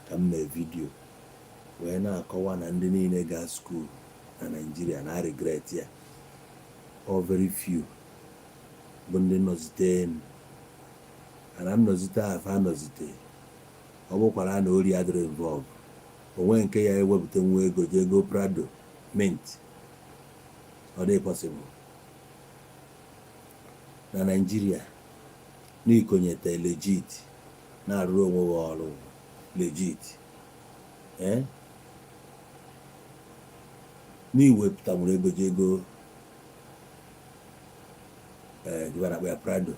ka m mee vidio wee na-akọwa na ndị niile gaa skuul na Nigeria na regret ya. All very few bụ ndị nọzite ana nnọzite afọ anọzite ọ bụkwara na ori adịrị involve onwe nke ya ewepụta nwa ego jee go Prado mint ọ dị possible na Nigeria n'ikonyete legit na-arụ onwe gị ọrụ legit n'iwepụta nwere ego jee go ya Prado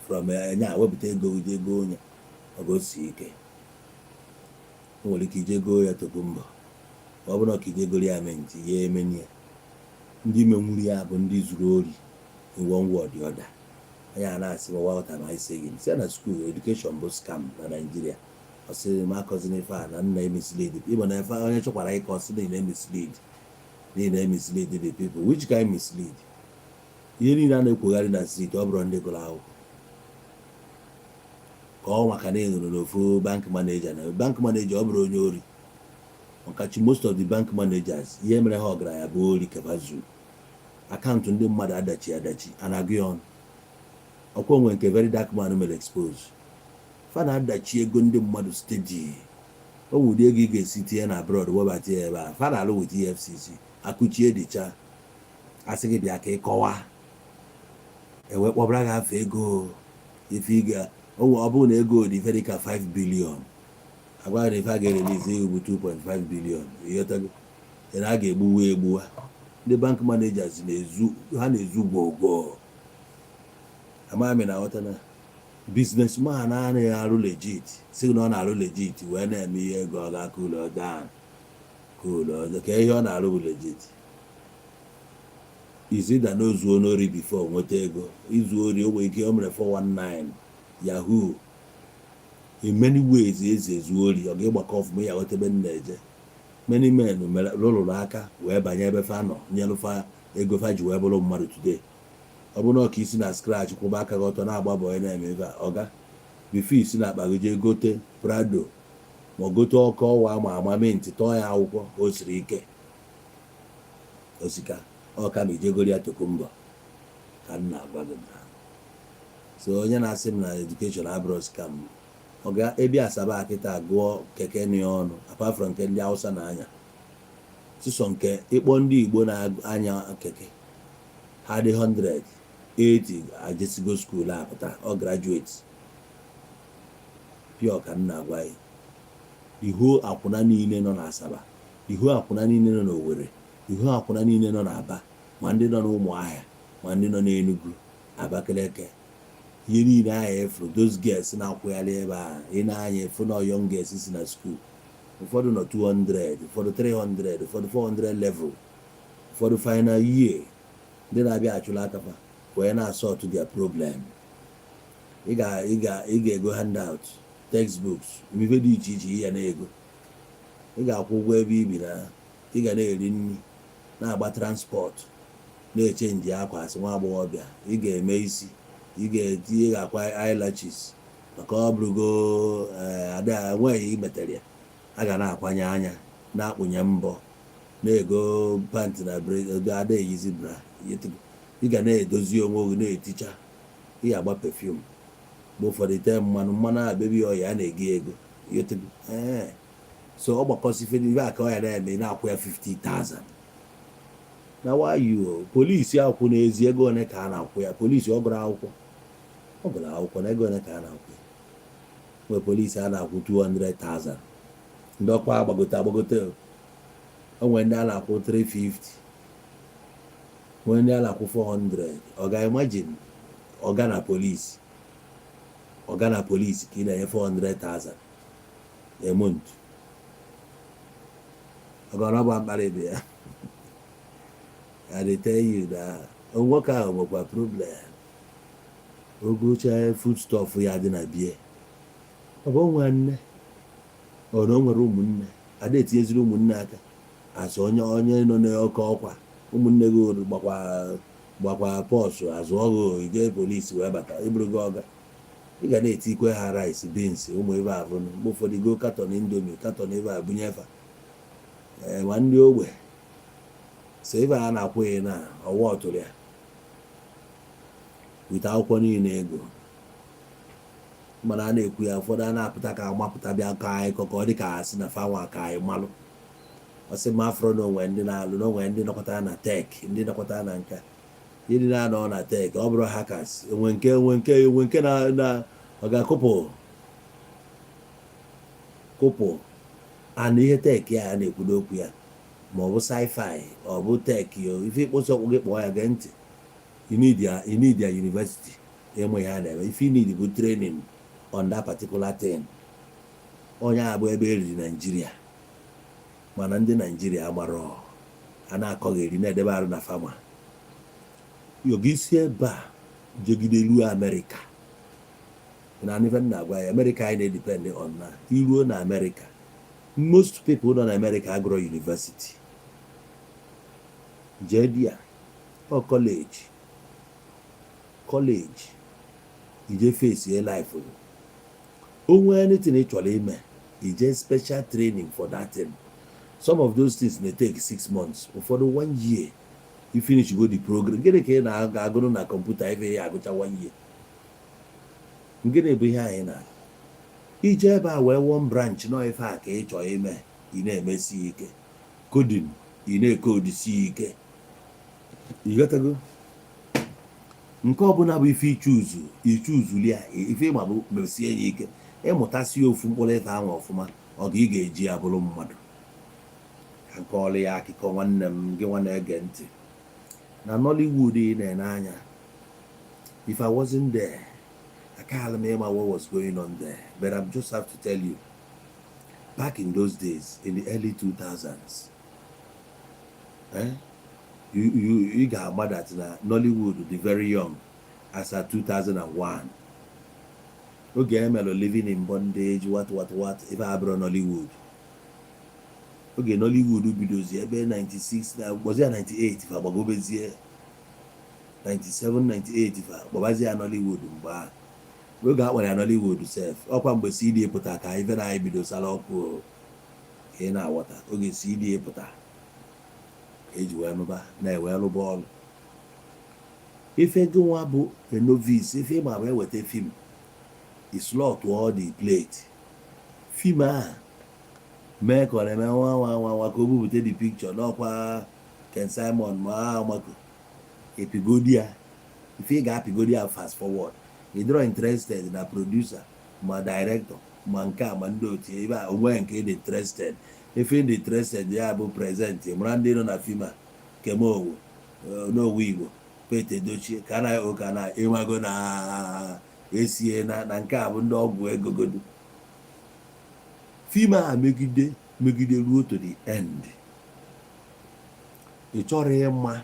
from nya wepụta ego jee go onye ogosi ike o nwere ike ije go ya tokumbo ọ bụrụ na ka ije goro ya mint ya emeni ya ndị menwuru ya bụ ndị zuru ori in one word the other. Ya na-asị what am I saying? Say na school education bụ scam na Nigeria. Ọ sị ma akọzina ife a na nna mislead ịbụ na ife onye chọkwara ịkọ sị na mislead the people. Which kind mislead? Ihe niile a na-ekwugharị na street ọ bụrụ ndị gụrụ akwụkwọ ka ọ maka na ịnụrụ n'ofu bank manager na bank manager ọ bụrụ onye ori ọkachi most of the bank managers ihe mere ha ọgaranya bụ ori kebazu akaụntụ ndị mmadụ adachi anagụ ya ọnụ ọkwa onwe nke very dark man mere expose fa na-adachi ego ndị mmadụ steji o nwụdị ego ị ga-esi tinye na abroad webata ya ebe a fa na-alụ with EFCC akụchie dịcha asị gị bịa ka ịkọwa ewe kpọbara gị afọ ego ife ịga ọ bụrụ na ego dị very ka 5 billion agwa na ife a ga-erelize iwu bụ 2.5 billion ịghọtago na a ga-egbuwa ndị bank managers na-ezu gwogwo amami na aghọta na businessman anaghị arụ legit si na ọ na-arụ legit wee na-eme ihe ego ọ ga-aka ụlọ dan ọzọ ka ihe ọ na-arụ bụ legit izida na ozuo n'ori before nweta ego izu ori o nwere ike o mere 419 yahoo in many ways ezu ori ọ ga-ịgbakọ ọfụma ya ghọta ebe m na-eje many men rụrụ aka wee banye ebe fa nọ nyelụfa ego fa ji wee bụrụ mmadụ today. Ọ bụrụ na ọka isi na scratch kwụba aka gị ọtọ na-agba bọị na-eme ebe ọga bifo isi na akpa gị jee gote Prado ma gote ọkụ ọwa ma ama mint tọọ ya akwụkwọ o siri ike osika ọka ma ijegori ya tokumbo ka m na-agwa gị na so onye na-asị m na education abroad scam ọ ga ebi Asaba akịta gụọ keke nị ọnụ apart from nke ndị Hausa na-anya sịsọ nke ịkpọ ndị Igbo na-anya keke ha dị 180 ajesigo school apụta ọ graduate pure ka m na-agwa ya ihu akwụna niile nọ na Asaba ihu akwụna niile nọ n'Owerri ihu akwụna niile nọ n'Aba ma ndị nọ n'Ụmụahịa ma ndị nọ n'Enugu Abakaliki ihe niile ahụ efu those girls na-akwụgharị ebe a ị na-anya efu na young girls si na school ụfọdụ nọ 200 ụfọdụ 300 ụfọdụ 400 level ụfọdụ final year ndị na-abịa achụla akafa wee na-asọtụ their problem. Ị ga-ego handout textbooks ife dị iche iche ihe na-ego ị ga-akwụ ụgwọ ebe ibi na ị ga na-eri nri na-agba transport na-echenji akwa asị nwa agbọghọbịa ị ga-eme isi ị ga-akwa eyelashes maka ọ bụrụgo ada nweghị imetere ya a ga na-akwanye anya na-akpụnye mbọ na-ego pant na ada eyizi bra ị ga na-edozi onwe gị na-eticha ị ga-agba perfume bụ ụfọdụ ite mmanụ a bebi ọya a na-egi ego so ọ gbakọsi ife ibe aka ọya na-eme na-akwụ ya 50,000 na wayo polisi akwụ n'ezi ego one ka a na-akwụ ya polisi ọ gụrụ akwụkwọ na ego one ka a na-akwụ ya mgbe polisi a na-akwụ 200,000 ndị ọkwa agbagote onwe ndị a na-akwụ 350 nwee ndị a na-akwụ 400 ọ ga-imagine ọga na polisi ka ị na-enye 400,000 a month ọgọrọgba mkparị bụ ya I dey tell you na nwoke ahụ nwekwa problem ogocha foodstuff ya dị na bie ọ bụ nwanne ọ na o nwere ụmụnne ada etinyeziri ụmụnne aka asụ onye nọ n'oke ọkwa ụmụnne gị gbakwa pọsụ azụ ọgụ ije polisi wee bata iburu gị ọga ị ga na-etikwe ha rice beans ụmụ ebe a bụrụ mgbe ụfọdụ go katọn indomi katọn ebe a bunye fa ma ndị ogbe so ebe a na-akwụghị na ọwa ọtụrụ ya wite akwụkwọ niile ego mana a na-ekwu ya ụfọdụ a na-apụta ka amapụta bịa ka anyị kọ ka ọ dị ka asị na fanwa ka anyị malụ ọsị ma afro na onwe ndị na-alụ na onwe ndị nọkọtara na tek ndị nọkọtara na nka ndị na-anọ na tek ọ bụrụ hackers enwe nke na ọ ga-akụpụ ana ihe tek ya na-ekwu n'okwu ya ma ọ bụ sci-fi ọ bụ tek ife ịkpụsị ọkpụ gị kpọọ ya gee ntị you need ya university ịmụ ihe a na-eme ife you need bụ training on that particular thing. Onye abụ ebe eriri Nigeria mana ndị Nigeria agbara a na-akọgheri na-edebe arụ na fama yogisi ebe a jegide ruo America na ife na-agwa ya America anyị na-edepend on na iruo na America most people nọ na America agụrụ university jee di ya ọ college ije face your life onwe anything ị chọrọ ime ije special training for that thing. Some of those things may take 6 months ụfọdụ 1 year you finish go the program gịnị ka ị na-agụrụ na kọmputa ife ya agụcha 1 year gịnị bụ ihe anyị na ije ebe a wee one branch nọ ife a ka ị chọrọ ime ị na-emesi ike coding ị na-ekodisi ike ịghọtago nke ọbụla bụ ife ichuzuli ya ife ịma bụ mesie ya ike ịmụtasị ofu mkpụrụ ife ahụ ọfụma ọ ga ị ga-eji ya bụrụ mmadụ ka nke ọlụ ya akụkọ nwanne m gị nwa na-ege ntị na Nollywood ị na-ene anya if I wasn't there I can't remember what was going on there but I just have to tell you back in those days in the early 2000s you ga-agba that na Nollywood dị very young as at 2001 oge emelo living in bondage what ife abụrụ Nollywood oge Nollywood bidozi ebe 96 na gbozi 98 fa gbagobezie 97 98 fa gbabazie ya Nollywood mgbe a oge akpọrọ ya Nollywood sef ọkwa mgbe CD pụta ka ife na anyị bido sala ọkụ ka ị na-aghọta oge CD pụta eji wee nụba na-ewe lụba ọlụ ife gị nwa bụ a novice ife ịma wee weta fim islot all the plate fim a mee ka ọ na-eme nwa ka o bupụta the picture n'ọkwa Ken Simon ma amako epigodi ya ife ị ga-apigodi ya fast forward ị dịrọ interested na producer ma director ma nke a ma ndị otu ebe a onwe nke dị interested ife dị interested ya bụ present mara ndị nọ na fim a kemowo n'owu Igbo Pete Dochie ka anaghị ụka na ịnwago na esie na nke a bụ ndị ọgwụ egogodo fim a megide ruo to the end ị chọrọ ịma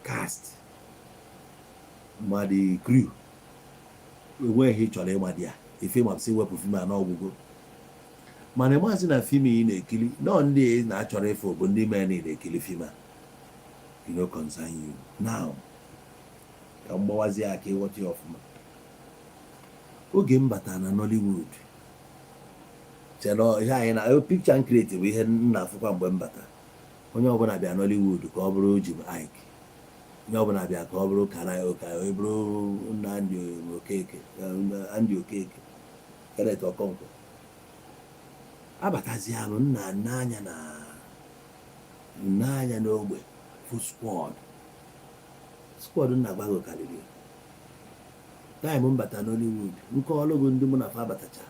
cast ma the crew enweghị chọrọ ịma dị ya ife ma sị wepụ fim a n'ọgwụgwọ mana ịmazi na fim ị na-ekili nọ ndị na-achọrọ ịfụ bụ ndị mere na ị na-ekili fim a you know concern you now ka mgbawazi aka ịghọta ya ọfụma oge m bata na Nollywood chelo ihe anyị na picture and create bụ ihe m na-afụkwa mgbe m bata onye ọbụla bịa Nollywood ka ọ bụrụ Jim Ike onye ọbụla bịa ka ọ bụrụ Kanayoka ọ bụrụ Andy Okeke Kenneth Okonkwo abatazi alụ nna n'anya n'ogbe full squad nna gbago karịrị time mbata Nollywood nke ọlụgụ ndị mụ na fa batacha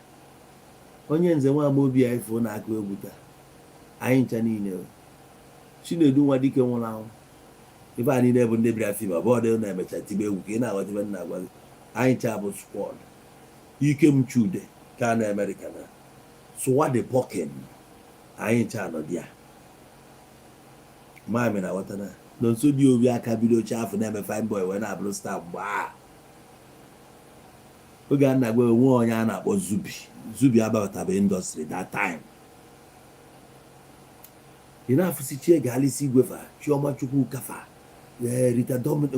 onye nze nwa Amobi ya ifo na-akụ egwu taa anyị ncha niile Chinedu nwa dike nwụrụ ahụ ife a niile bụ ndị bịara fim abụọ na-emecha tibe egwu ka ị na-aghọta ibe nna agwa anyị ncha bụ squad Ikem Chude ka na America na Sụwa the Pokin anyị ncha anọdị ya mami na ghọtana nso dị obi aka bido chafụ na-eme fine boy wee na-abụrụ star mgbe oge a na-agwa onwe onye a na-akpọ Zubi abatabe industry that time ị na-afụsi Chie Galisi Igwefa Chioma Chukwu Kafa Rita Dominic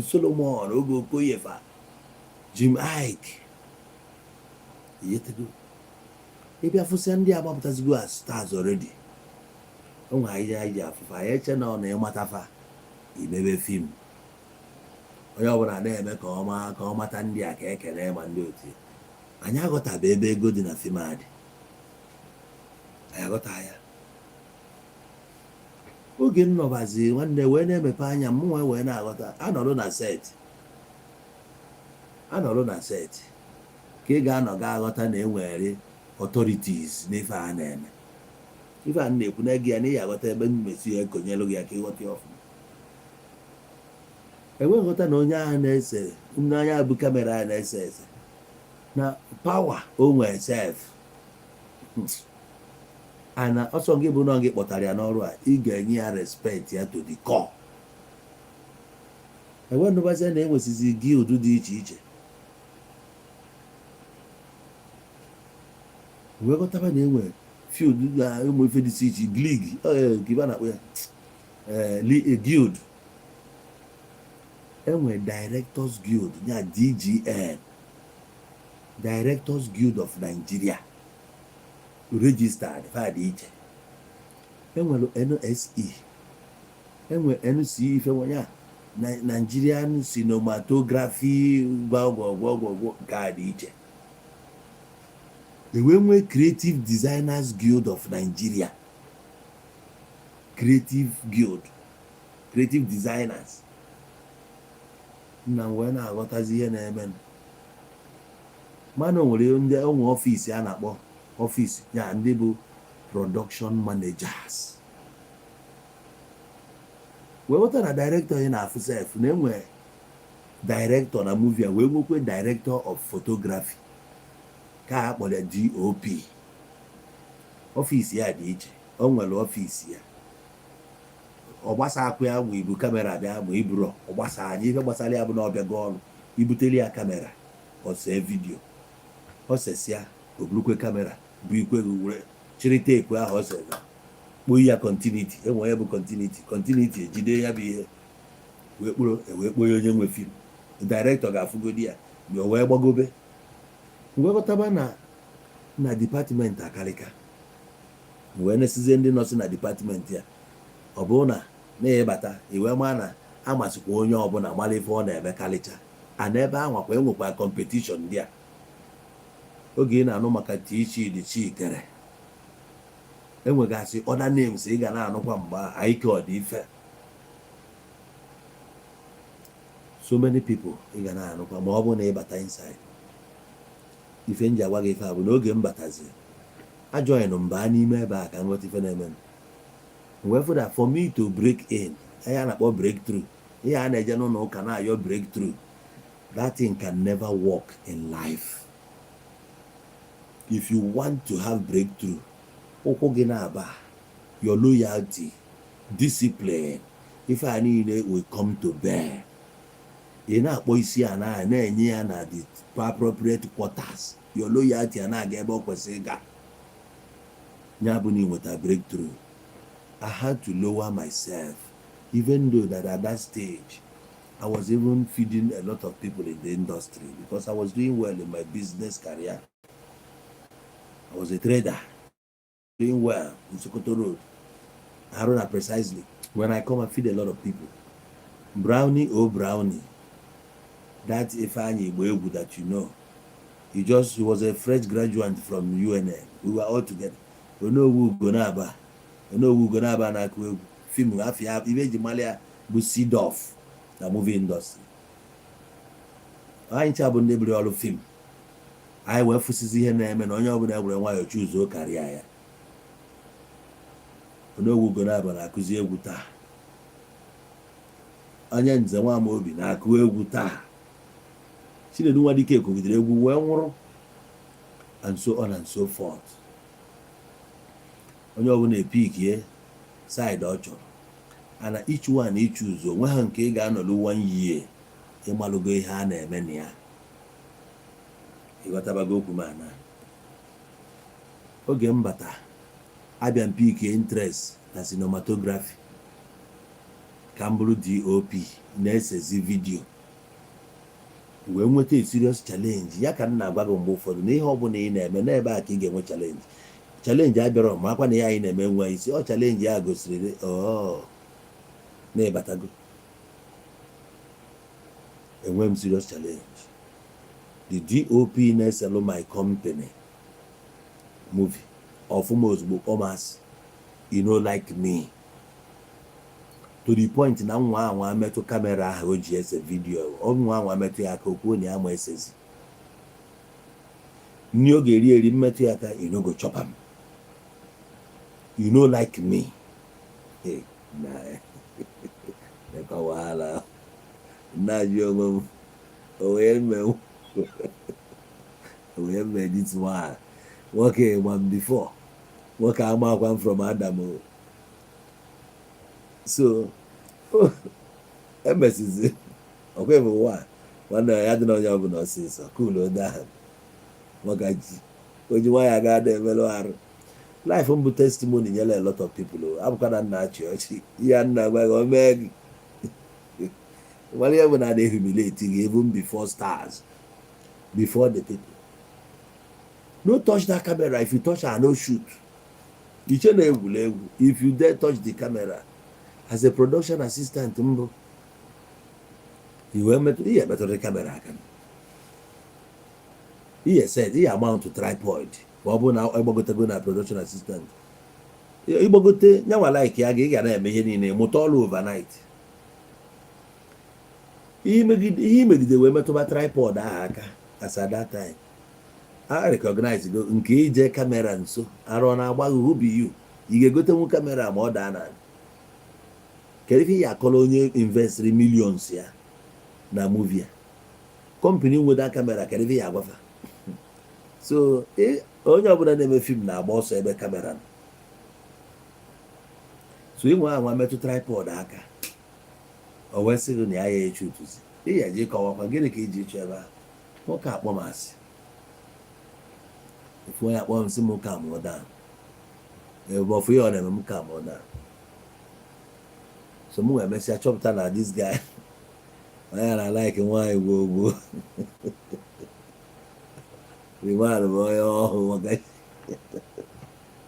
Solomon oge Okoyefa Jim Ike yetego ịbịa fụsịa ndị agbapụtazigo as stars already onwe anyị ji afụfa anyị eche na ọ na ịmatafa imebe fim onye ọbụla na-eme ka ọ mata ndị a ka ekele ma ndị otu anyị aghọtaba ebe ego dị na fim adị anyị aghọta ya oge nnọbazi nwanne wee na-emepe anya mụnwa wee na-aghọta anọrụ na set ka ị ga-anọ ga-aghọta na enwere authorities n'ife a na-eme ife a na-ekwu na gị ya na ị aghọta ebe mmesi ya ekonyelụ gị ya ka ịghọta ya ọfụma enwe nghọta na onye ahụ na-ese anya bụ kamera a na-ese ese na pawa o nwee sef ana ọsọ gị bụ na gị kpọtara ya n'ọrụ a ị ga-enye ya respect ya to the core enwe ndụbazi na enwesizi guild dị iche iche wee ghọtaba na enwe field na ụmụ ife dị iche iche glig giba na-akpọ ya guild enwe directors guild ya DGN Directors Guild of Nigeria registered fa dị iche enwere NSE enwe NCE ife nwanya Nigerian Cinematography gwagwagwagwagwo nke a dị iche enwe Creative Designers Guild of Nigeria Creative Designers na wee na-aghọtazi ihe na-eme mana onwe ọfịs a na-akpọ ọfịs ya ndị bụ production managers wee ghọta na director ị na-afụ sef na enwe director na movie wee nwekwe director of photography ka a kpọrọ DOP ọfịs ya dị iche o nwere ọfịs ya ọ gbasa akwụ ya ma ibu kamera bịa ma iburu ọ gbasa anyị ife gbasara ya bụ na ọbịa gị ọrụ ibuteli ya kamera ọsee vidio ọsesịa oburukwe kamera bụ ikwe were chịrị teepu ahụ ọsere kpoo ya continuity enwe ya bụ continuity ejide ya bụ ihe wee kpoo ya onye nwe fim director ga-afụgodi ya ma o wee gbagobe wee ghọtaba na dipatịmentị akarịka wee nesizie ndị nọsị na dipatịmentị ya ọ bụrụ na ịbata iwee maa na amasịkwa onye ọbụla mara ife ọ na-eme karịcha ana ebe anwakwa enwekwa kọmpetishọn ndị a oge ị na-anụ maka Chidi Chikere enwegasị other names ị ga na-anụkwa mgbe Ike Ọdịife so many people ị ga na-anụkwa ma ọ bụ na ịbata inside ife nji agwa gị ife a bụ n'oge m batazi ajoinụ mba n'ime ebe a ka nghọta ife na-eme wee fụ that for me to break in ihe a na-akpọ breakthrough ihe a na-eje n'ụlọ ụka na-ayọ breakthrough that thing can never work in life. If you want to have breakthrough ụkwụ gị na-aba your loyalty discipline ife a niile will come to bear. Ị na-akpọ isi a na-enye ya na the appropriate quarters your loyalty a na-aga ebe ọ kwesịrị ịga ya bụ na ịnweta breakthrough. I had to lower myself even though that at that stage I was even feeding a lot of people in the industry because I was doing well in my business career. I was a trader doing well in Sokoto Road, Haruna precisely. When I come, I feed a lot of people. Brownie, that Ifeanyi Igboegwu that you know, he was a fresh graduate from UNN. We were all together. Onowu Gonaba na Akwewu film afia Ibeji Malia bụ seed off the movie industry. Anyị ncha bụ ndị biri ọrụ film. Anyị wee fụsịzi ihe na-eme na onye ọbụla egwure nwayọ chuzuo karịa ya. Onowu Gonaba na-akụzi egwu taa. Onye Nze Nwamobi na-akụ egwu taa. Chinedu Nwadike kụgidere egwu wee nwụrụ and so on and so forth. Onye ọbụla epikie side ọ chọrọ ana each one ichuzo onwe ha nke ị ga-anọlụ 1 year ịmalụgo ihe a na-eme na ya ịghọtabago okwu mana oge mbata abịa mpikie interest na cinematography ka m bụrụ DOP na-esezi vidio wee nweta a serious challenge. Ya ka m na-agwa gị mgbe ụfọdụ na ihe ọbụla ị na-eme n'ebe a ka ị ga-enwe challenge abịara ma akwa na ya anyị na-eme nwa isi ọ challenge ya gosiri na-ebatago enwe m serious challenge. The DOP na-eselụ my company movie ọfụma ozugbo kpọmasị like me to the point na nwa anwa metụ kamera ahụ o ji ese vidio nwa anwa metụ ya aka okwuo na ya ma esezi nri oge eri mmetụ ya aka go chop am like me nekọwala na-ajụ onwe m onwe m edit nwa nwoke ma m before nwoke amakwa m from Adam so emesizi ọkwa bụ nwa nwanne ya dị na onye ọbụla ọsịsọ cool down nwoke ji oji nwaanyị aga ada emelụ arụ life m bụ testimony nyere a lot of people abụkwa na nna achị ọchị ihe nna gwa gị o mee gị nwere ihe bụ na ada humiliate gị even before stars before the people. No touch that camera. If you touch her, no shoot. If you dare touch the camera as a production assistant, you will better the camera. He said he amount to tripod. Bobo now I go to production assistant. You go to now like ya motor overnight. He made the way to tripod as at that time. I recognize go nke ije kamera nso arụ na-agba who be you ga-egote nwu kamera ma ọ daa na kedu ihe ya akọrọ onye investri millions ya na movie company nweda kamera kedu ihe ya agwafa so onye ọbụla na-eme film na-agba ọsọ ebe kamera so inwe anwa metụ tripod aka o wee sị gị na ya eche utuzi ya ji kọwakwa gịnị ka iji eche ebe a nwoke akpọmasị if we want some more calm or down, but for you on them calm or down. So more message chop down this guy. I like him why go. We want boy oh my God.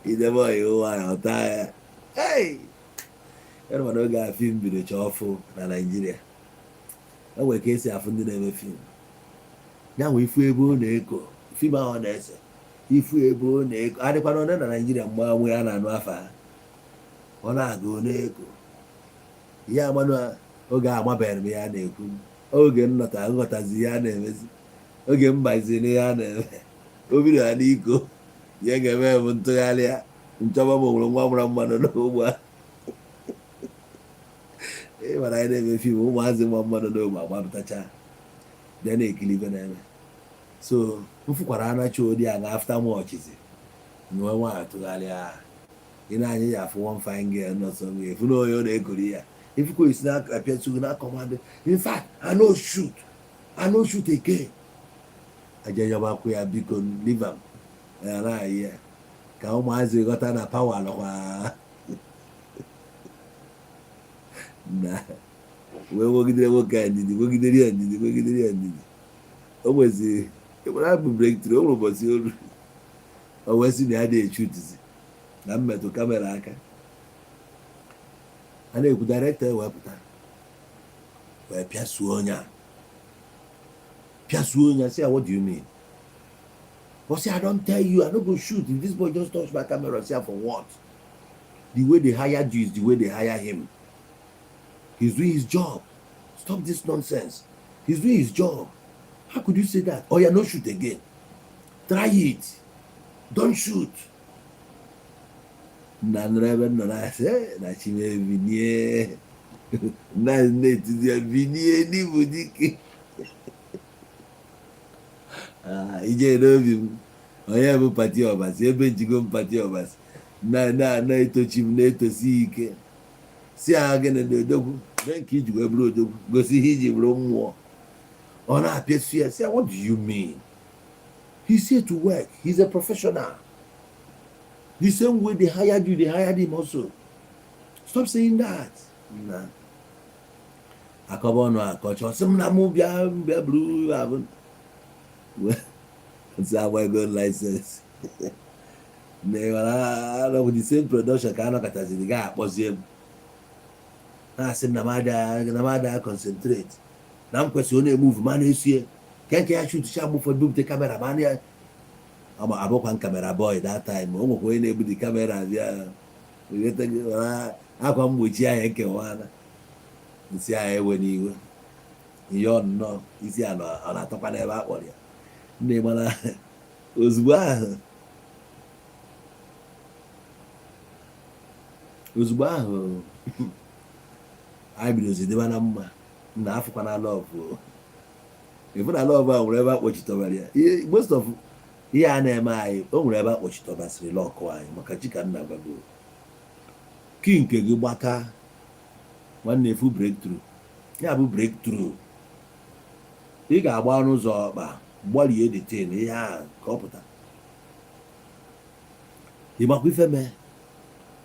He's the boy who want to tire. Hey, everyone got a film video chofu na Nigeria. I will case I found the film. Now if we go na echo, film on this. Ifu ebo na-eko adịkwana onye na Nigeria mgbe anwụ ya na-anụ afa ọ na-aga na-eko ya amanụ oge amabeghị m ya na-ekwu oge nghọtazi ya na-emezi oge mbaziri ya na-eme obido ya n'iko ya ga-eme bụ ntụgharị ya nchọba m nwere nwa mụrụ mmanụ n'ogbe a ịmara anyị na-eme fim ụmụazị nwa mmanụ n'ogbe agbapụtacha bịa na-ekili ibe na-eme so mfukwara anachi odi a after watches nwe nwa atụgharịa ị na-anya ya afụ one fine girl nọ so nwe efu na onye ọ na-ekori ya ifuko isi na apịa tụgụ na command in fact I no shoot again ajenyọbakwu ya biko leave am na ya ka ụmụazị ghọta na power nọkwa na wee wogidere nwoke a ndidi ya ndidi o nwezi I bụ breakthrough o nwere ụbọchị olu o wee sị na ya na-echutizi na mmetụ kamera aka a na-ekwu director ewepụta wee pịasuo onye say what do you mean? But say I don't tell you I no go shoot if this boy just touch my camera say for what? The way they hired you is the way they hire him. He's doing his job. Stop this nonsense. He's doing his job. How could you say that? Oh yeah, no shoot again. Try it. Don't shoot. Na say na chime vinie. Na net dia vinie ni budiki. Ije no oya bụ pati ọbasi ebe jigo mpati ọbasi na etochim na etosi ike si agha na odogwu nke iji wee bụrụ odogwu gosi ihe iji bụrụ mmụọ ọ na-apịa su ya say what do you mean? He's here to work. He's a professional. The same way they hired you, they hired him also. Stop saying that. Nah. akọba ọnụ akọcha ọsị m na mụ bịa buru abụ nsị agbago laịsensị anọbụ the same production ka anọkọtaziri ga akpọzie m na-asị m na m ada concentrate na m kwesịrị onye emuvu ma na-esie nke ya shoot cha mgbe ụfọdụ bupụta kamera ma ya abụkwa m kamera boy that time o nwekwa onye na-ebuti kamera bịa akwa mgbochi anya nkewana nsị anya ewe n'iwe ihe ọnụnọ isi a ọ na-atọkwa n'ebe a kpọrọ ya nne mana ozugbo ahụ anyị bidozi dịba na mma na afụkwa na lọvụ efu na lọvụ ahụ nwere ebe a kpọchitọbara ya most of ihe a na-eme anyị o nwere ebe a kpọchitọbasịrị lọkụ anyị maka chika nna gbago ki nke gị gbaka nwanne efu breakthrough ya bụ breakthrough ị ga-agba ọnụ ụzọ ọkpa gbalie detain ihe ahụ ka ọ pụta ịmakwa ife mee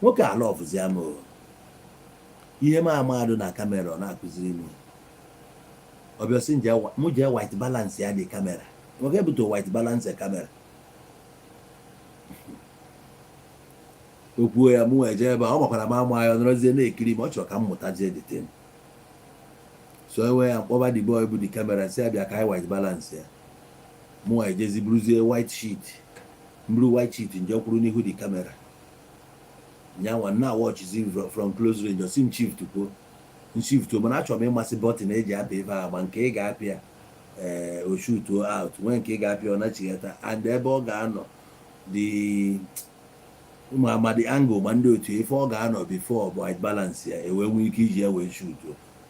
nwoke ala ọfụzi ama ihe ma amadụ na kamera ọ na-akụziri m ọbịasị mụ jee white balance ya dị kamera nwoke ebute white balance kamera okwuo ya mụ eje ebe ọ makwara m ama ya nọrọzie na-ekiri ma ọ chọrọ ka m mụtazie detain so enwe ya mkpọba the boy bụ the kamera si abịa ka anyị white balance ya mụ ejezi buruzie white sheet mburu white sheet nje kwuru n'ihu the kamera nyanwa na watchzi from close range osi m shift kwuo nshift mana achọrọ m ịmasị bọtịn eji apị ife ahụ ma nke ị ga-apịa o shoot out nwee nke ị ga-apịa ọ nachighata and ebe ọ ga-anọ ma the angle ma ndị otu ife ọ ga-anọ before bụ white balance ya enwe nwee ike iji ya wee shoot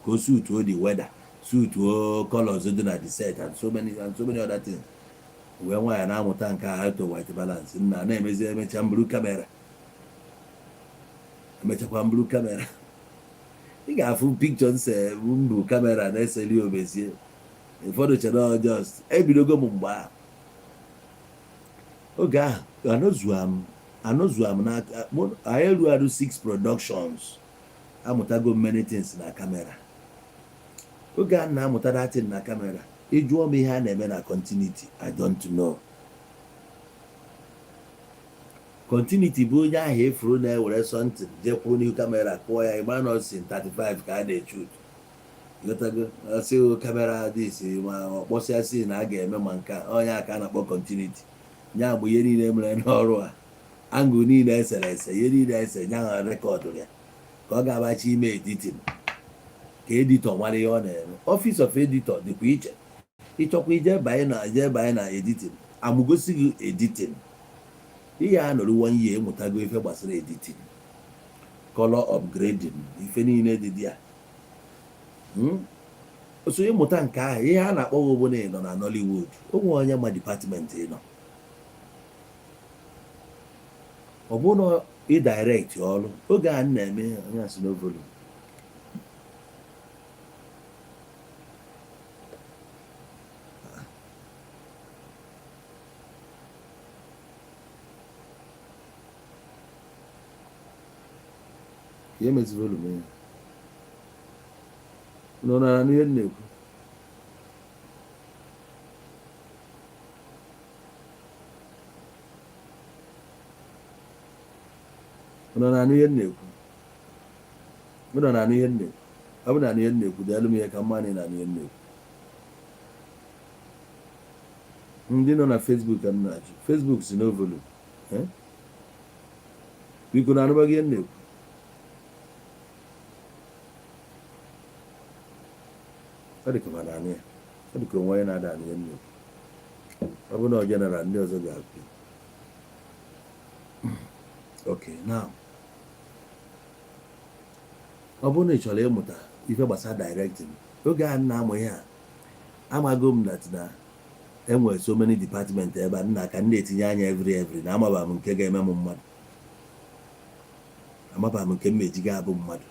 ka o sutuo the weather sutuo colors dị na the set and so many other things wee nwaanyị na-amụta nke a to white balance nna na-emezi emecha mburu kamera emechakwa mburu kamera ị ga-afụ picture nse mbụ kamera na-eseli obezie ụfọdụ chere just ebidogo m mgbe ahụ oge ahụ anọzua m n'aka anyị ruarụ 6 productions amụtago many things na kamera oge a na-amụta datin na kamera ịjụọ m ihe a na-eme na continuity I don't know. Continuity bụ onye ahụ efuru na-ewere something jekwuru n'ihu kamera kpụọ ya ịma nọsin 35 ka a na-echut gotago asị kamera dis ma ọkpọsịa si na a ga-eme ma nke onye aka a na-akpọ continuity nya bụ ihe niile mere n'ọrụ a angụ niile esere ese ihe niile ese nya ha rekọdụ ya ka ọ ga-abachi ime editing ka editọ mara ihe ọ na-eme. Office of editor dịkwa iche ịchọkwa ije banye na editing amụgosi gị editing ihe a nọrọ 1 year ịmụtago ife gbasara editing color upgrading ife niile dị ya so ịmụta nke ahụ ihe a na-akpọ gị obodo ịnọ na Nollywood onwe onye ma department ịnọ ọ bụ na ịdirect ọrụ oge a na-eme onye asị n'ovolu ihe meziri olu m nọ na ihe na-ekwu nọ na ihe na-ekwu nọ na ihe na-ekwu ọ bụ na ihe na-ekwu dị elu m ihe ka mma na ihe na-ekwu ndị nọ na Facebook ka m na-achụ Facebook si n'ovolu biko na anụbaghị ihe na-ekwu ọ dịka ma na-anụ ya ọ dịka onwe onye na-ada anụ ya nne ọ bụ na ọ general ndị ọzọ ga-apụ okay now ọ bụrụ na ị chọrọ ịmụta ife gbasara directing oge a na-amụ ihe a amago m na enwere so many department ebe a nna ka m na-etinye anya every na amaba m nke ga-eme m mmadụ amaba m nke m ejiga abụ mmadụ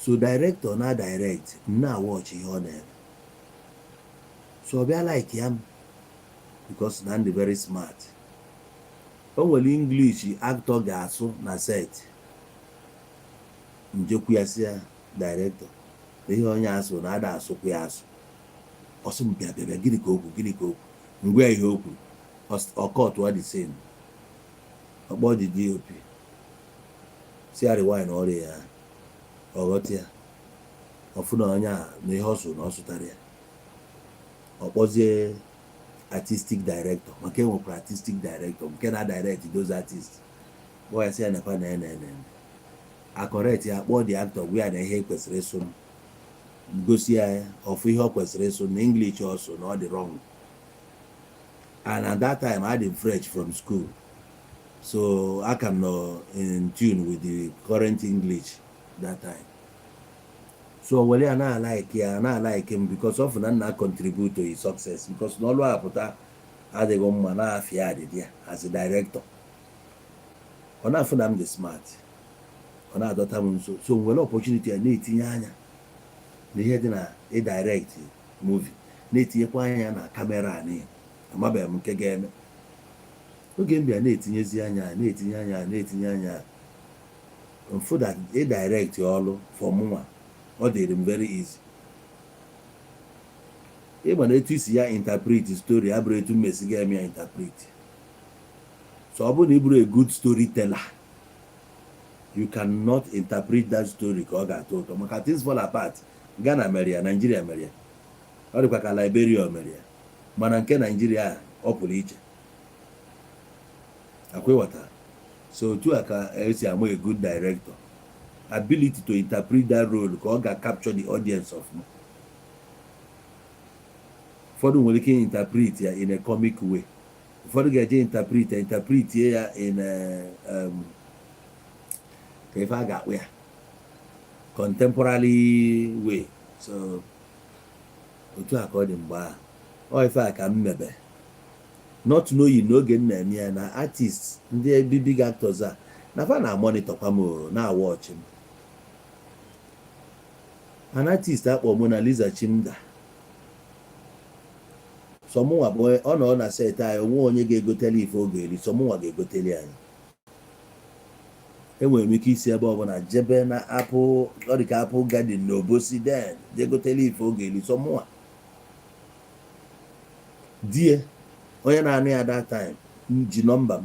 so director na direct na watch ihe ọ na-eme so ọ bịa like ya m because na ndị very smart o nwere English actor ga-asụ na set njekwu ya si ya director na ihe onye asụ na ada asụkwa ya asụ. Ọsị m bịa gịnị ka okwu ngwa ihe okwu ọkọt ọ dị sen ọkpọ dị DOP si arịwanyị na ọrịa ya ọghọta ya ọfụ na onye a na ihe ọsụ na ọ sụtara ya ọkpọzie artistic director maka enwekwara artistic director nke na direct those artists kpọọ ya si ya nakwa na akọrekt ya kpọọ the actor gwa ya na ihe kwesịrị ịsụ gosi ya ọfụ ihe ọ kwesịrị ịsụ na English ọsụ na ọ dị wrong. And at that time I did French from school, so I can in tune with the current English that time. So well, I like him because often I contribute to his success because no one put as a woman as a director. On often I'm the smart. On our daughter so when opportunity I need tinyanya. The head a direct movie. Need na camera ni. Amabeghị m nke ga-eme oge mbịa na-etinyezi anya mfụ that a direct ọlụ for mụnwa ọ dịrị m very easy. Ịma na etu isi ya interpret story abụrụ etu mmesi ga-eme ya interpret. So ọ bụrụ na ị bụrụ a good storyteller you cannot interpret that story ka ọ ga-atọ ụtọ maka things fall apart. Ghana mere ya, Nigeria mere ya, ọ dịkwa ka Liberia mere ya, mana nke Nigeria ọ pụrụ iche akwewata. So otu a ka esi ama a good director, ability to interpret that role ka ọ ga-capture the audience of me. Ụfọdụ nwere ike interpret ya in a comic way, ụfọdụ ga-eje interpret ya in ka ife a ga-akpụ ya contemporary way. So otu a ka ọ dị mgbe ahụ ọ ife a ka m mebe not knowing n'oge m na-eme ya na artist ndị big actors a na fa na monitor kwa m na watch m. An artist akpọ Mona Lisa Chimda sọmụnwa bụ ọ nọ na set anyị onwe onye ga-egotele ife oge eri sọmụnwa ga-egotele anyị. Enwere m ike isi ebe ọbụla jebe na Apple ọ dị ka Apple Garden na Obosi den jegotele ife oge eri sọmụnwa die onye na-anụ ya that time ji nọmba m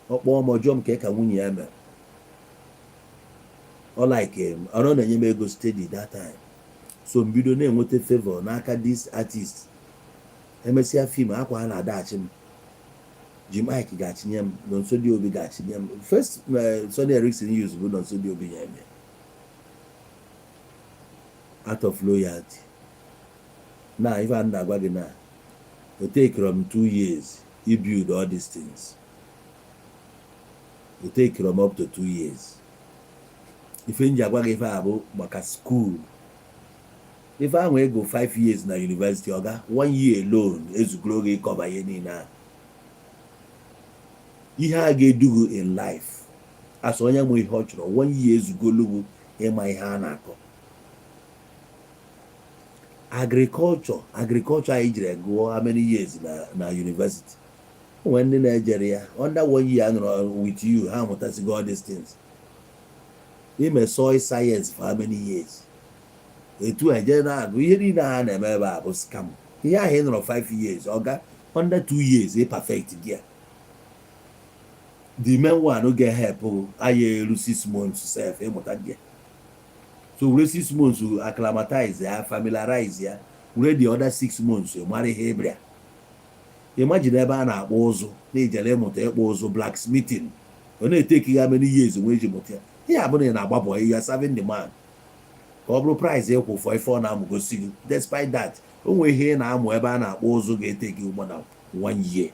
ọkpọọ m ọjọọ m ka nwunye ya mere ọ like m ọ na-enye m ego steady that time. So mbido na-enweta favor n'aka this artist. Emesịa fim akwa ha na-adaghachi m ji Mike ga-achinye m Nonso Diobi ga-achinye m first Sonny Erickson use bụ Nonso Diobi nye m out of loyalty. Na ife a na-agwa gị na it take from 2 years he build all these things. It take from up to 2 years. Ife nji agwa gị ife a bụ maka school. Ife ahụ ego 5 years na university oga 1 year alone ezugoro oge ịkọba ihe niile ihe a ga-edugu in life as onye nwe ihe ọ chọrọ 1 year ezugolo ịma ihe a na-akọ. Agriculture anyị jiri gụọ how many years na university. When ndị na-ejere ya under 1 year anọrọ with you ha mụtasigo all these things. Ime soil science for how many years. Etu eje na-agụ ihe niile ha na-eme ebe a bụ scam. Ihe ahụ ị nọrọ 5 years ọga under 2 years ị perfect gị. The main one get help aya elu 6 months self ịmụta gị. So we 6 months to acclimatize ya, familiarize ya. We the other 6 months you marry Hebrew. Imagine ebe a na-akpụ ụzụ na-ejele ịmụta ịkpụ ụzụ blacksmithing. Ọ na-eteki how many years nwe eji mụta ya. Ihe abụrụ na na-agbapụ ya serving the man. Ka ọ bụrụ price ịkwụ for ife ọ na-amụgosi gị. Despite that, o nwere ihe na-amụ ebe a na-akpụ ụzụ ga-eteki more than 1 year.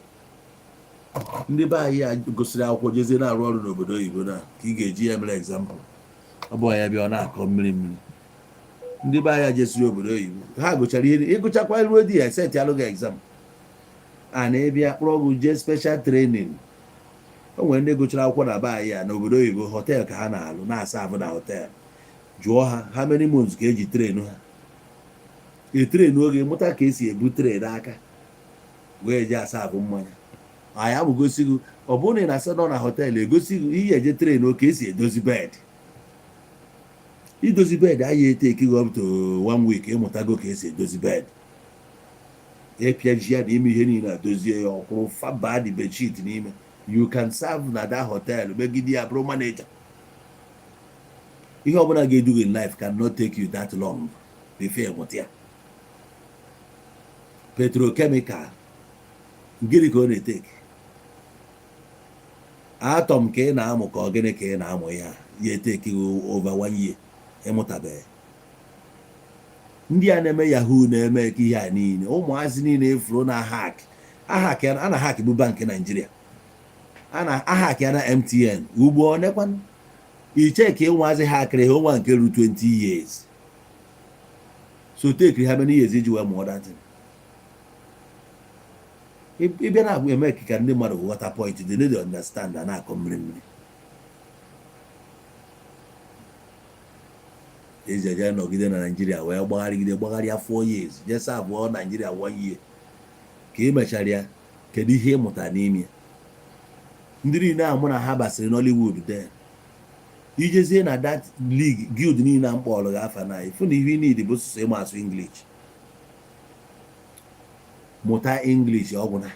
Ndị be anyị gosiri akwụkwọ jezie na-arụ ọrụ n'obodo oyibo na ka ị ga-eji ya mere example. Ọ bụ ya bịa ọ na-akọ mmiri. Ndị be anyị jesiri obodo oyibo ha gụchara ihe ịgụchakwa ruo di ya set alụghị exam a na-ebịa kpọrọ ọgwụ jee special training. O nwere ndị gụchara akwụkwọ na be anyị ya n'obodo oyibo hotel ka ha na-alụ na-asa ahụ na hotel. Jụọ ha how many months ka eji train ha. Train oge mụta ka esi ebu train aka wee jee asa ahụ mmanya. Anyị amụgosi gị ọ bụrụ na ị na-asa nọ na hotel egosi gị ihe eje train oke esi edozi bed. idozi bed anyị take up to 1 week ịmụtago ka esi edozi bed ịpịaji ya na ime ihe niile adozie ya ọkwụrụ faba the bedsheet n'ime you can serve na that hotel megide ya bụrụ manager. ihe ọbụla ga-edu in life cannot take you that long before ịmụta ya. Petrochemical gịnị ka ọ na-eteki? Atom ka ị na-amụ ka ọ gịnị ka ị na-amụ ya eteki over 1 year ịmụtabeghị. ndị a na-eme yahoo na-eme ka ihe a niile ụmụazị niile efuru na a na hak bụ bankị Naijiria a na ahak ya na MTN ugbo onekwanụ iche ka ụmụazị ha akịrị ha nwa nke ru 20 years so take ha many years iji wee mụọ datin. ịbịa na-agwa eme ka ndị mmadụ ghọta point they need to understand na na-akọ mmiri mmiri. eji eje nọgide na Naijiria wee gbagharịa 4 years jesa abụọ Naijiria 1 year ka ị mechara ya kedu ihe ịmụta n'ime ya. ndị niile a mụ na ha basịrị Nollywood den ijezie na that league guild niile mkpọrọ gị afa na ifu na ihe niile bụ sụsụ ịma asụ English. mụta English ọgwụna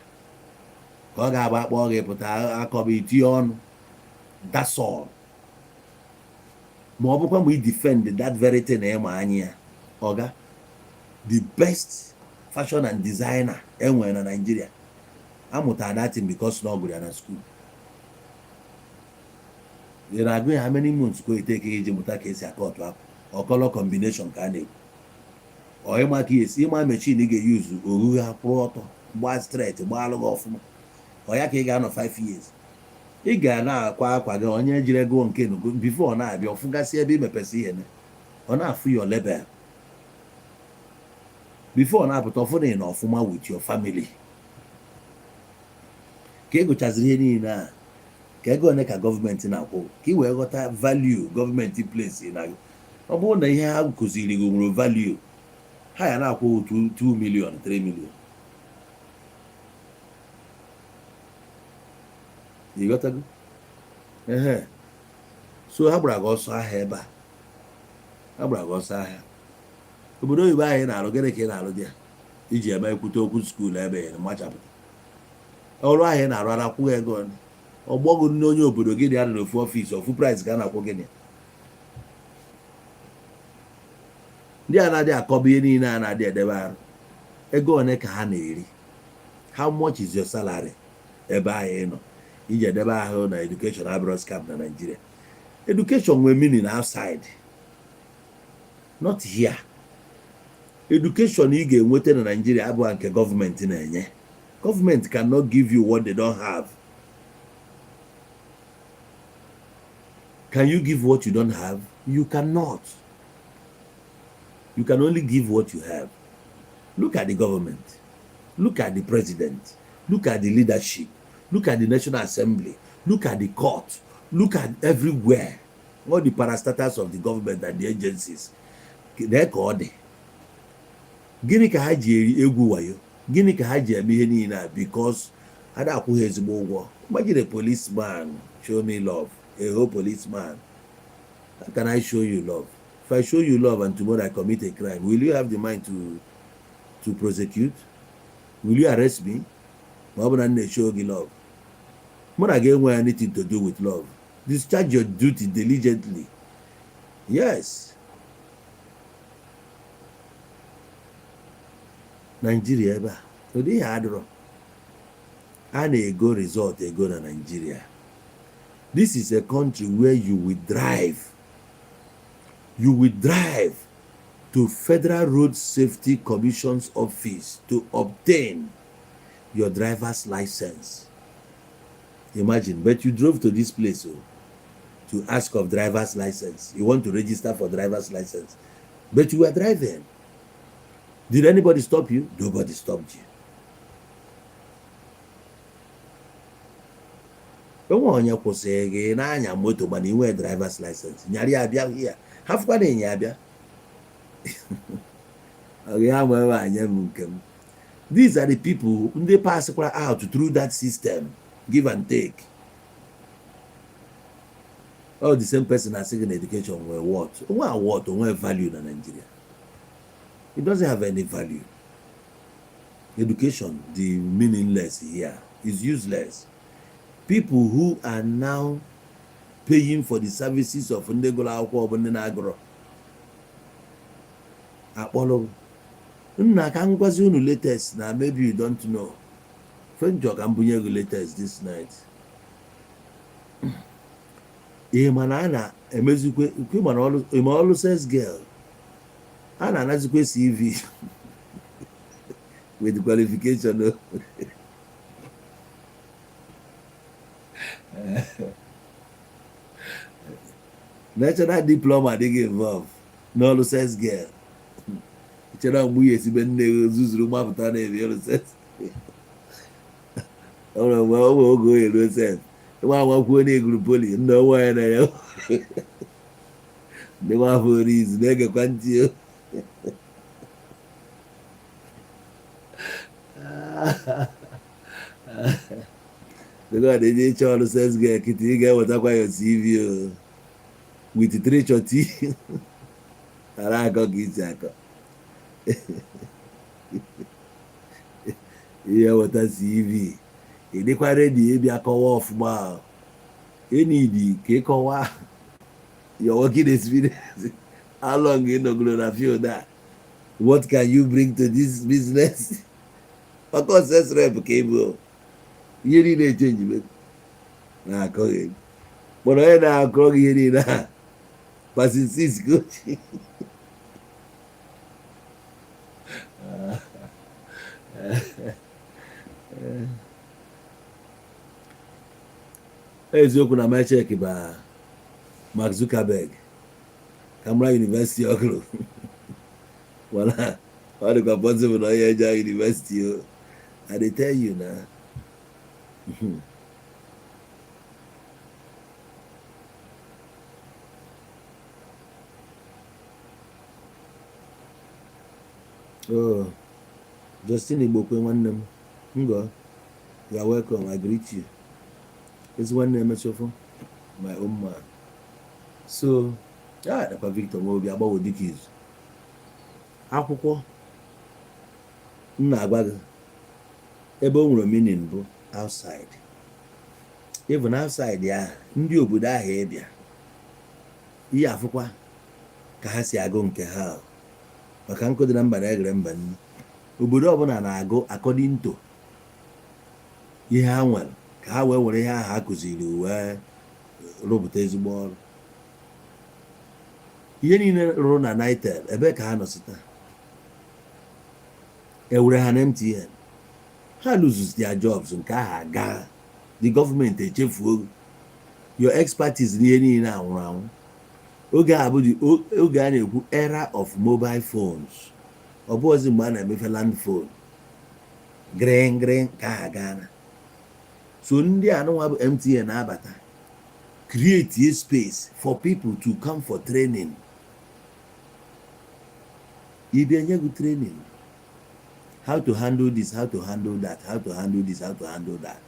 ka ọ ga-agba akpọ gị pụta akọba itinye ọnụ that's all. ma ọ bụkwa mgbe i defend that very thing na ịma anya ya ọga the best fashion and designer enwere na Nigeria amụtara that thing because na ọ gụrụ ya na school. ị na-agụ ya how many months ka o take iji mụta ka esi aka otu akwa color combination ka a na-ekwu ọ ịma ka esi ịma mechin ị ga-eyuzu ohu ha kwụrụ ọtọ gbaa straight gbaa alụghị ọfụma ọ ya ka ị ga-anọ 5 years. ị ga na-akwa akwa gị onye jiri ego nke before ọ na-abịa ọfụgasị ebe imepesị ihe ọ na-afụ your level before ọ na-apụta ọfụna ị na ọfụma with your family. ka ị gụchaziri ihe niile a ka ego one ka gọọmenti na-akwụ ka ị wee ghọta value gọọmenti place na ọ bụrụ na ihe ha kụziri gị nwere value ha ya na-akwụ 2 million 3 million. ị ghọtago? so ha gbara gị ọsọ ahịa ebe a ha gbara gị ọsọ ahịa obodo oyibo ahụ ị na-alụ gịnị ka ị na-alụ dị ya iji eme ekwute okwu skuul ebe ya machapụta ọrụ ahụ ị na-arụ ara akwụghị ego ọgbọgụ nne onye obodo gị dị ya n'ofu ọfịs ofu price ka a na-akwụ gịnị. ndị a na-adị akọba ihe niile a na-adị edebe arụ ego one ka ha na-eri how much is your salary ebe ahụ ị nọ iji edebe ahụ na education abroad scam na Nigeria. Education nwere meaning outside not here. Education ị ga-enweta na Nigeria abụghị nke gọọmenti na-enye. Government cannot give you what they don't have. Can you give what you don't have? You cannot. You can only give what you have. Look at the government. Look at the president. Look at the leadership. Look at the National Assembly. Look at the court. Look at everywhere. All the parastatals of the government and the agencies. They're called. Gịnị ka ha ji eri egwu wayo? Gịnị ka ha ji eme ihe niile because ha na-akwụghị ezigbo ụgwọ? Imagine a policeman show me love. A whole policeman. How can I show you love? If I show you love and tomorrow I commit a crime, will you have the mind to prosecute? Will you arrest me? Ma ọ bụ na m na-show gị love. Mụ na gị enweghị anything to do with love. Discharge your duty diligently. Yes. Nigeria ebe a ụdị ihe adịrọ a na-ego result ego na Nigeria. This is a country where you will drive to Federal Road Safety Commission's office to obtain your driver's license. Imagine, but you drove to this place to ask of driver's license. You want to register for driver's license, but you were driving. Did anybody stop you? Nobody stopped you. Onwe onye kwụsịrị gị na-anya moto mana ị nwere driver's license. Nyarị abịa here. Hafụkwa na enye abịa. These are the people who they pass out through that system, give and take. all the same person as in education were what? What? Value in Nigeria? It doesn't have any value. Education, the meaningless here, is useless. People who are now paying for the services of Ndegula Akwụkwọ ndị na-agụrụ akpọrọ nna ka m gwazi unu latest na maybe you don't know. Fenjọ ka m bunye gị latest this night. Ihe mana a na-emezikwe nke mana ọlụ sex girl a na-anazikwe CV with qualification. National diploma adịghị involve n'ọlụ sex girl. Chere mgbe ihe esibe nne zuzuru mapụta na-ebi ọlụ sex. Ọ nwere mgbe ọ bụ oge oyi ruo sef nwa akwụkwọ na-eguru poli nna ọnwa ya na ya ndị nwa afọ orizu na-egekwa ntị eje ịchọ ọrụ sex girl kịta ị ga-ewetakwa ya CV with 3 chọti ara akọ ka isi akọ ihe weta CV ị dịkwa redi ịbịa kọwa ọfụma enidi ka ịkọwa your working experience, how long you nọgoro na field a, what can you bring to this business? Of course, sex rep ka ị bụ ihe niile echenji na-akọghị mana onye na-akọ gị ihe niile a pasinsis kochi eziokwu na my check ba Mark Zuckerberg Camera University ọgụrụ wala ọ dịkwa possible na onye eje university o. I dey tell you na oh Justin Igbokwe nwanne m ngọ you are welcome, I greet you. Ezi nwanne emechofo my own man. So dakwa Victor Nwobi agbawo dịka izu akwụkwọ m na-agwa gị ebe o nwere meaning bụ outside. Even outside ya ndị obodo ahụ ịbịa ihe afụkwa ka ha si agụ nke ha maka nkụ dị na mba na-egere mba nni. Obodo ọbụla na-agụ according to ihe ha nwere ka ha wee were ihe ahụ ha kụziri wee rụpụta ezigbo ọrụ. Ihe niile rụrụ na Nitel ebe ka ha nọsịta ewere ha na MTN ha loses their jobs nke ahụ aga the government echefuo your expertise n'ihe niile anwụrụ anwụ. Oge a bụ oge a na-ekwu era of mobile phones, ọ bụghịzi mgbe a na-emefe land phone green green ka ha gana. So ndị anụnwa bụ MTN na-abata create a space for people to come for training. If you get training, how to handle this, how to handle that, how to handle this, how to handle that.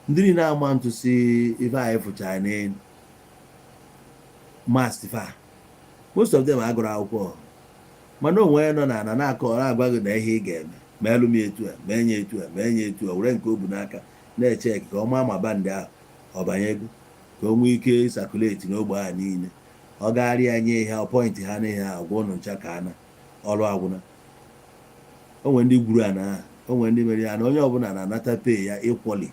Ndị na-ama to see if I for China master. Most of them agụrụ akwụkwọ mana onwe nọ na na-akọ na-agwa gị na ihe ị ga-eme ma elu m etu a ma enye etu a ma enye etu a were nke o bu n'aka na-eche ka ọma ma bandị ahụ ọ banyego ka o nwee ike sakuleti n'ogbe ha niile. Ọ gagharịa nye ihe apọịntị ha n'ihe ha gwa ụnụ ncha ka ana ọrụ agwụna. Onwe ndị gwuru ana ha, onwe ndị mere ya na onye ọbụla na-anata pay ya ịkwọli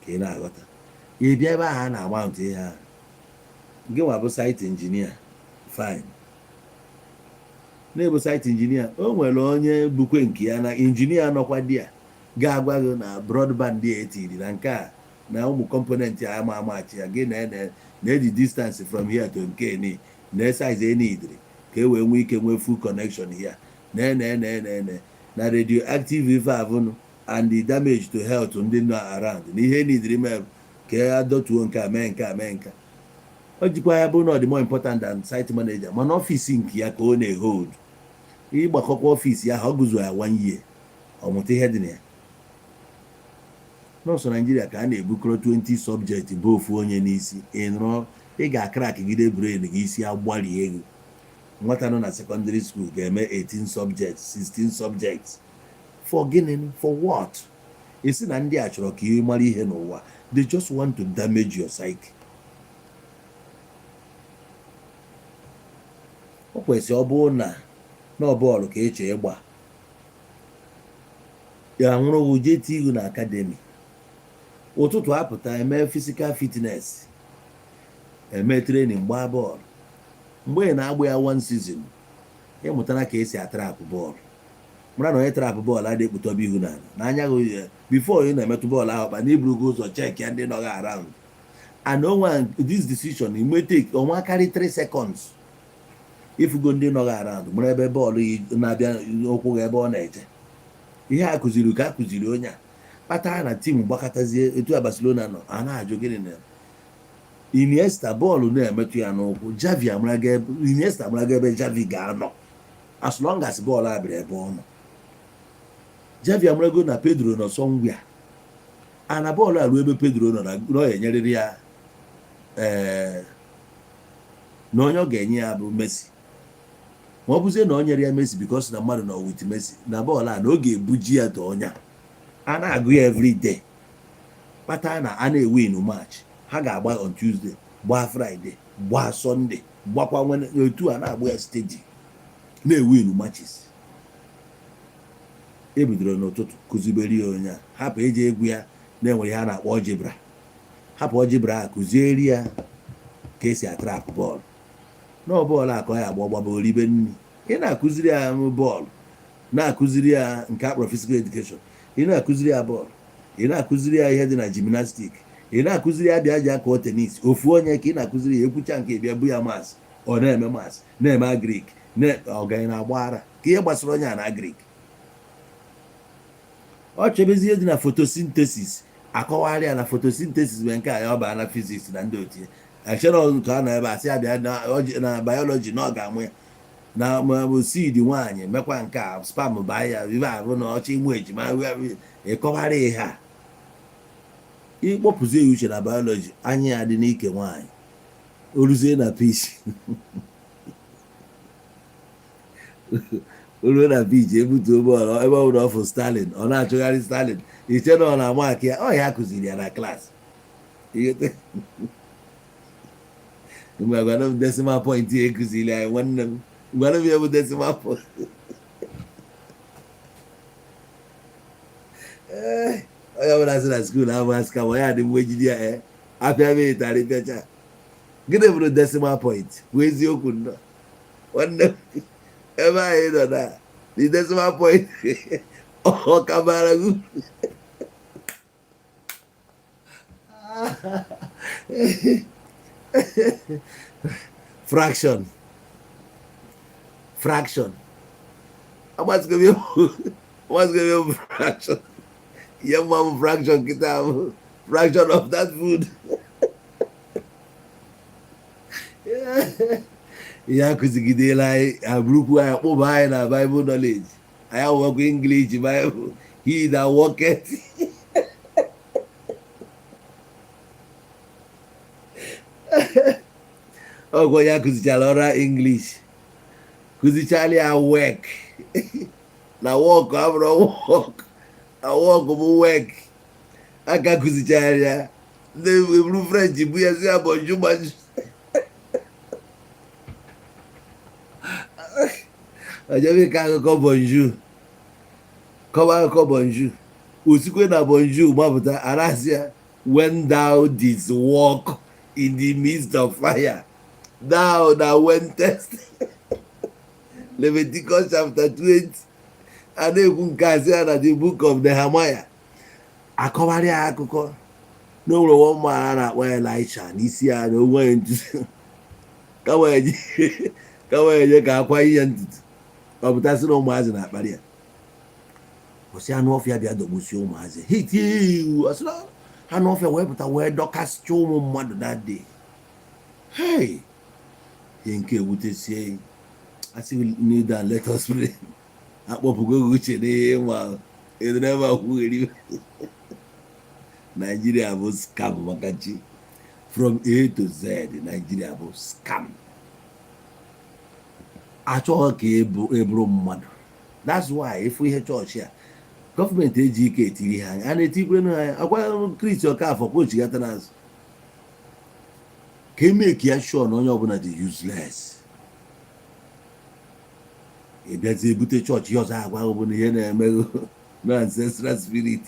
ka ị na-aghọta. Ị bịa ebe ahụ a na-amount ihe ha gị nwa bụ site injinia fine na-ebu site injinia o nwere onye bukwe nke ya na injinia nọkwa di ya ga-agwa gị na broadband ya etiri na nke a na ụmụ component ama amachi ya gị na-edi distance from here to nke ni na size enidiri ka e wee nwee ike nwee full connection here na radioactive ife avụnụ and the damage to health ndị nọ around na ihe enidiri mee ka ya dọtuo nke a mee nke a mee nke o jikwa ya bụ na ọ dị more important than site manager mana ọfisi nke ya ka ọ na-ehold ịgbakọkwa ọfisi ya ha ọ gụzụ ya 1 year ọmụta ihe dị na ya n'ọsọ Naijiria ka a na-ebukọrọ 20 subject bụ ofu onye n'isi ịnụrụ ị ga-akrakgide brain gị isi agbalie ego. Nwata nọ na secondary school ga-eme 18 subjects 16 subjects for gịnị? For what? Esi na ndị a chọrọ ka ị mara ihe n'ụwa. They just want to damage your psyche. O kwesịrị ọ bụrụ na bọọlụ ka eche ịgba ya nwụrụ jee tii na akademi, ụtụtụ apụta eme physical fitness, eme training, gbaa bọọlụ. Mgbe ị na-agba ya one season ịmụtara ka esi atrapụ bọọlụ, mara na onye trapụ bọọlụ adịghị ekputobe ihu n'anya gị before ị na-emetụ bọọlụ ahụ kpa na iburugo ụzọ check ya ndị nọ gị around. And onwe this decision ime take ọnwa karị 3 seconds ifugo ndị nọ gị around, mara ebe bọọlụ na-abịa ụkwụ gị ebe ọ na-eje. Ihe a kụziri ka a kụziri onye a kpatara na tim gbakọtazie etu a Barcelona nọ a na-ajụ gịnị na Iniesta bọọlụ na-emetụ ya n'ụkwụ, Javi amaraga ebe Iniesta amaraga ebe Javi ga-anọ as long as bọọlụ abịara ebe ọ nọ. Javi amarago na Pedro nọ somewhere, ana bọọlụ arụ ebe Pedro nọ na ọ enyerịrị ya na onye ọ ga-enye ya bụ Messi. Ma ọ bụzie na o nyere ya Messi because na mmadụ nọ with Messi, na bọọlụ a na ọ ga-ebuji ya tọ ọnya a na-agụ ya everyday. Kpata na a na-ewin match, ha ga-agba on Tuesday, gbaa Friday, gbaa Sunday, gbakwa otu a na-agba ya steady na-ewin matches. Ebidoro n'ụtụtụ kụzibere ya onye a, hapụ eji egwu ya na-enwere ha na-akpọ ọjibra, hapụ ọjibra a kụzieri ya ka esi atrapụ bọọlụ. N'ọ bọọlụ a ka ọ ya agba ọgbaba oribe nri. Ị na-akụziri ya bọọlụ, na-akụziri ya nke akpọrọ physical education, ị na-akụziri ya bọọlụ, ị na-akụziri ya ihe dị na gymnastic, ị na-akụziri ya bịa ji akọ tenis. Ofu onye ka ị na-akụziri ya ekwucha nke bịa bụ ya mas, ọ na-eme mas, na-eme agrik, ọganye na-agba ara ka ihe gbasara onye a na agrik. Ọ chọbezi ihe dị na photosynthesis, akọwarị ya na photosynthesis bụ nke a ya ọ baa na physics na ndị otie achenọ ka a na ebe asị abịa na biology na ọ ga-amụ ya na bụ seed nwaanyị mekwa nke a spam baa ya ibe ahụ na ọchọ ịmụ ejima ịkọwarị ihe a. Ịkpọpụzie ya uche na biology, anya ya dị n'ike nwaanyị, oruzie na peace olu na beach ebutuo bọọlụ ebe ọ bụla ọ fụ Stalin, ọ na-achụgharị Stalin, iche na ọ na-ama aka ya, ọ ya kụziri ya na klaasị. Mgbe gwana m decimal point ya ekụziri anyị nwanne m, gwana m ya bụ decimal point. Onye ọbụla sị na skuul ahụ asị ka ma ya dị mgbe ejidi ya apịa m ịtarị pịacha. Gịnị bụrụ decimal point? Bụ eziokwu nnọọ nwanne m. Ebe anyị nọ na the decimal point ọ kabara gị. Fraction agbazigom fraction ihe mma m fraction kịta m fraction of that food. Ihe akụzigidela anyị aburukwu anyị kpụba anyị na Bible knowledge, anyị awụwakwa English Bible, he that worketh. Ọgwụ ya kụzichara ọra English, kụzichara ya work na work abụrụ work na work bụ work. Aka kụzichara ya ndị eburu French bụ ya si ya bonjour bonjour. Ọjọọ ka akụkọ bonjour, kọba akụkọ bonjour, osikwe na bonjour gbapụta arasị ya when thou didst walk in the midst of fire, thou that wentest. Leviticus chapter 20. A na-ekwu nke a sị ya na the book of Nehemiah. Akọwarị ya akụkọ na onwere nwa mma a na-akpọ Elisha n'isi ya na onwe ntutu kama enye ka akwa ihe ntutu ọ pụtasị na ụmụazị na-akparị ya. Kwụsị anụ ọfịa bịa dọgbusie ụmụazị, hiti anụ ọfịa wee pụta wee dọkasịcha ụmụ mmadụ that day. Hey, ihe nke ewutesie asị kneel down, let us pray. Akpọpụgo gị uche n'ihe nwa edreva kwugheri Nigeria bụ scam maka chi. From A to Z, Nigeria bụ scam. Achọghị ka eburu mmadụ. That's why ifu ihe chọọchị a gọọmenti eji ike etiri ha anya a na-etikwenu ha anya agwa Kristi Ọkafọ kpochigata n'azụ ka emeki ya sure na onye ọbụla dị useless. Ị bịazie ebute chọọchị ihe ọzọ agwa bụ na ihe na-eme na ancestral spirit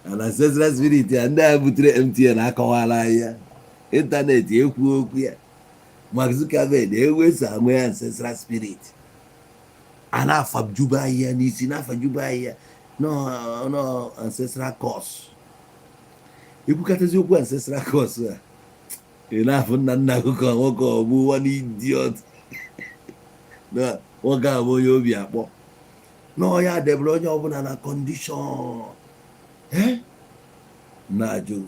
na ancestral spirit ya ndị a butere MTN akọwala anyị ya, ịntanetị ekwu okwu ya, Mark Zuckerberg ewesa nwe ancestral spirit a na-afajuba anyị ya n'isi na-afajuba anyị ya no ancestral curse. Ekwukatazi okwu ancestral curse a ị na-afụ nna akụkọ nwoke ọ bụ one idiot na nwoke a bụ onye obi akpọ n'ọya debere onye ọbụla na kọndishọn na-ajụ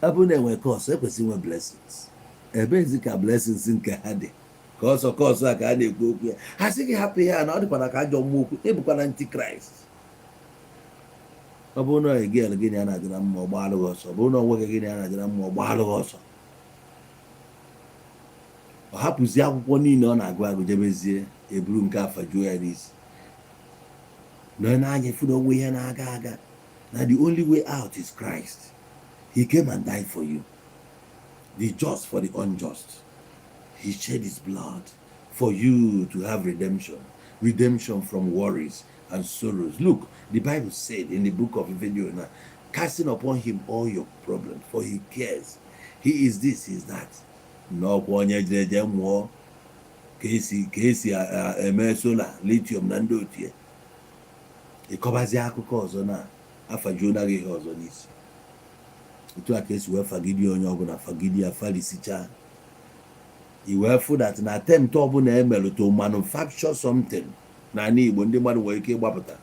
abụ na-enwe kọs ekwesị inwe blessings. Ebezi ka blessings nke ha dị ka ọsọ kọsụ a ka a na-ekwu okwu ya, ha sị gị hapụ ya na ọ dịkwana ka ajọ mmụọ okwu ebukwana antikraịst. Ọ bụrụ na egel gịnị a na-adị na mma ọgba alụghị ọsọ, ọ bụrụ na nwoke gịnị a na-adị na mma ọgba alụghị ọsọ, ọ hapụzie akwụkwọ niile ọ na-agụ agụ jebezie eburu nke afa juo ya n'isi na na-anya efu na onwe ihe na-aga aga na the only way out is Christ. He came and died for you, the just for the unjust. He shed his blood for you to have redemption from worries and sorrows. Look, the Bible said in the book of Redefining, casting upon him all your problems, for he cares. He is this, he is that. No onye jeje mmụọ ka esi eme sola lithium na ndị otie ịkọbazi akụkọ ọzọ na afajuo na gị ihe ọzọ n'isi. Otu a ka esi wee fagidi onye ọbụla fagidi ya falisicha. I wee fụ that na attempt ọbụla emelụ to manufacture something na Igbo ndị mmadụ nwere ike ịgbapụta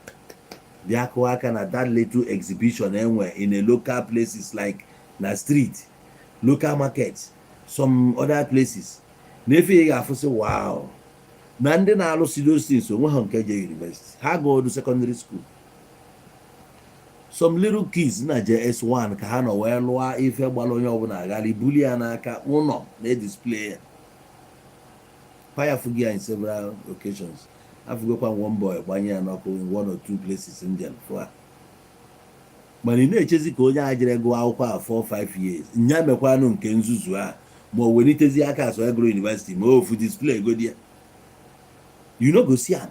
bịa kụọ aka na that little exhibition enwe in a local places like na street, local markets, some other places. N'efe ị ga-afụsị wow na ndị na-alụsi those things onwe ha nke je university, ha go secondary school. Some little kids na JS1 ka ha nọ wee lụọ ife gbara onye ọbụla agala ibuli ya n'aka ụlọ na-edisplay ya. Fire fugia in several occasions. Afugokwa one boy gbanye ya n'ọkụ in 1 or 2 places in India for. Mana ị na-echezi ka onye a jere gụọ akwụkwọ a 4-5 years nya mekwanụ nke nzuzu a ma o welitezi aka asọ egro university ma ofu display godi ya, you no go see am.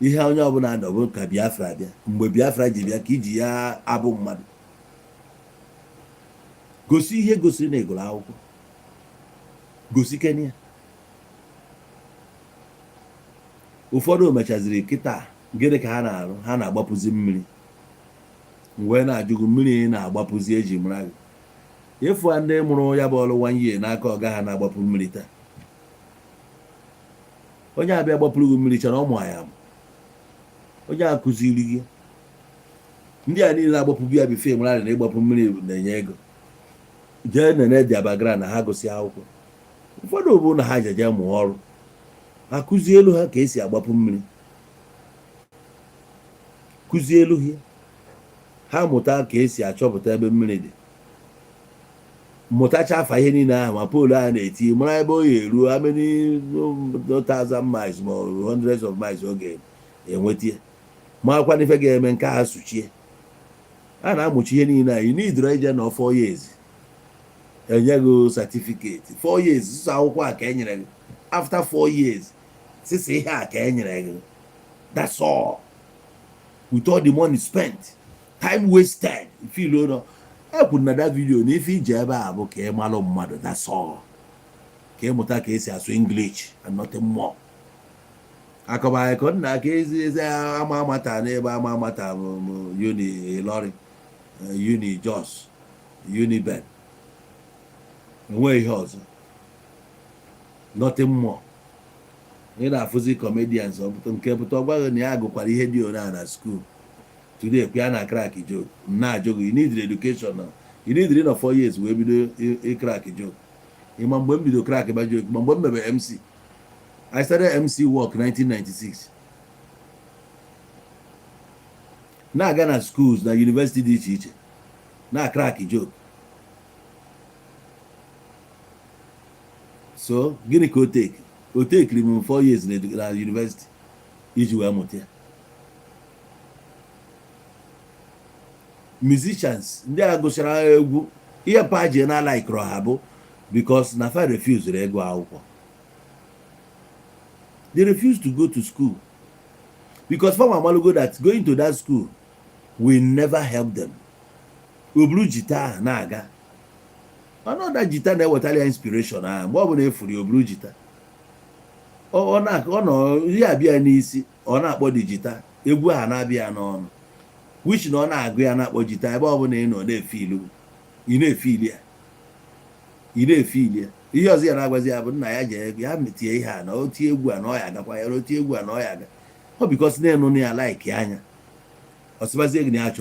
Ihe onye ọbụla adọbụ ka Biafra bịa, mgbe Biafra ji bịa ka iji ya abụ mmadụ. Gosi ihe gosiri na ịgụrụ akwụkwọ, gosi Kenya. Ụfọdụ mechaziri kịta gịnị ka ha na-arụ, ha na-agbapụzi mmiri. Mgbe na-ajụgụ mmiri na-agbapụzi eji mara gị ịfụ ndị mụrụ ya bụ ọrụ 1 year n'aka ọga ha na-agbapụ mmiri taa. Onye abịa gbapụrụ gị mmiri chọrọ ụmụ ya bụ onye akụziri gị. Ndị a niile agbapụ bịa bife mara na ịgbapụ mmiri na-enye ego. Jee nene dia background na ha gosi akwụkwọ. Ụfọdụ bụ na ha jeje mụọ ọrụ, akụzie elu ha ka esi agbapụ mmiri, kụzie elu ha mụta ka esi achọpụta ebe mmiri dị, mụtacha afa ihe niile ahụ ma poolu ahụ na-eti mara ebe o ya eruo how many 1,000 miles ma hundreds of miles oge enwetie marakwa n'ife ga-eme nke a sụchie. A na-amụchi ihe niile anyị n'idoro ije na 4 years enye gị certificate 4 years sụsụ akwụkwọ a ka e nyere gị. After 4 years sịsị ihe a ka e nyere gị. That's all. With all the money spent, time wasted. Feel no. I put na that video na ife ije ebe a bụ ka ị malụ mmadụ. That's all. Ka ị mụta ka esi asụ English and nothing more. Akọba akọ nna ka ezi ama amata n'ebe ama amata uni Ilorin, uni Jos, uni Ben. Enwe ihe ọzọ. Nothing more. Ị na-afụzi comedians nke pụta ọgwaghị na ya agụkwara ihe dị ona na school. Today kwe na crack joke. Na joke, you need education now. You need 3 or 4 years wee bido crack joke. Ịma mgbe m bido crack ba joke, ma mgbe m mebe MC. I started MC work 1996. na-aga na schools na university dị iche iche na-crack joke. So gịnị ka o tekiri m 4 years na university iji wee mụta ya. Musicians ndị a gụchara egwu, ihe pa ji na laikro ha bụ because na fa refused ịgụ akwụkwọ. They refused to go to school because fa amalugo that going to that school will never help them. O buru jita na-aga, ọnọdụ jita na-ewetara ya inspiration ahụ mgbe ọ bụla efuru o buru jita, ọ nọ ihe abịa n'isi, ọ na-akpọ dị jita, egwu ahụ na-abịa n'ọnụ, which na ọ na-agụ ya na-akpọ jita, ebe ọ bụla ị nọ ị na-efili ya. Ihe ọzọ ya na-agwazi ya bụ nna ya jee ya metie ihe a na otie egwu a na ọ ya agakwa ya, otie egwu a na ọ ya aga, ọ bikos na-enụ na ya like anya ọsịbazie gị na ya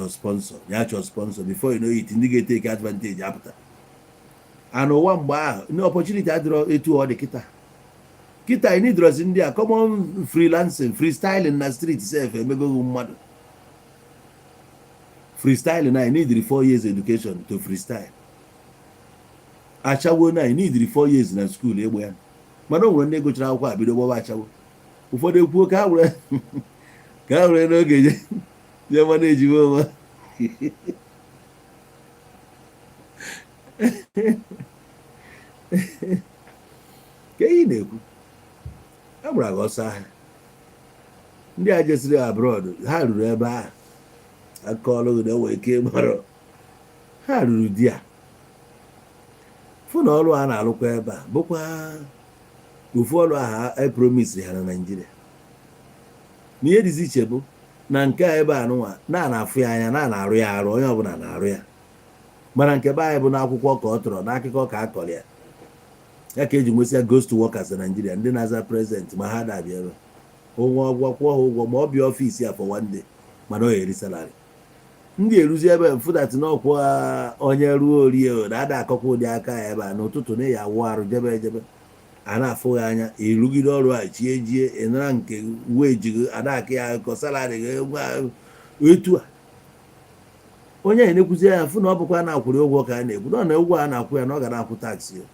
chọọ sponsor before you know it, ndị ga-eteke advantage apụta. And ụwa mgbe ahụ ndị opportunity adịrọ etu ọ dị kịta ị nidrozi ndị a common freelancing, freestyling na street sef emegoghị mmadụ. Freestyling na ị nidiri 4 years education to freestyle. Achawo na ị nidiri 4 years na school egbe ya, mana o nwere ndị gụchara akwụkwọ abido gbaba achawo. Ụfọdụ ekwuo ka ha were n'oge je mana ejiwe onwe ka ihe na-ekwu agbara gị ọsọ ahịa. Ndị a jesiri abroad ha ruru ebe ahụ akọọlụ gị na enwe ike marọ, ha ruru di a fụ na ọrụ a na-alụkwa ebe a bụkwa ofu ọrụ ahụ epromisiri ha na Naịjirịa. Ma ihe dịzi iche bụ na nke a ebe a nụnwa na-afụ ya anya na-arụ ya arụ, onye ọbụla na-arụ ya, mana nke be anyị bụ n'akwụkwọ ka ọ tọrọ, n'akụkọ ka a kọrọ ya. Ya ka eji nwesịa ghost workers na Naịjirịa, ndị na-aza prezident ma ha dabịa ebe ụgwọ ọgwụ kwụọ ha ụgwọ ma ọ bịa ọfịs ya for one day, mana ọ eri salary. Ndị eruzi ebe mfụdatị na ọkwa onye ruo orie na-ada akọkwa ụdị aka ya ebe a n'ụtụtụ na ya awụ arụ jebe a na-afụ ya anya, erugide ọrụ a chie ịnara nke uwe ejighị adaka ya akụkọ salary gị etu a. Onye a na-ekwuzi ya fụ na ọ bụkwa na-akwụrị ụgwọ ka a na-ekwu na ụgwọ a na-akwụ ya na ọ ga na-akwụ taksị ya.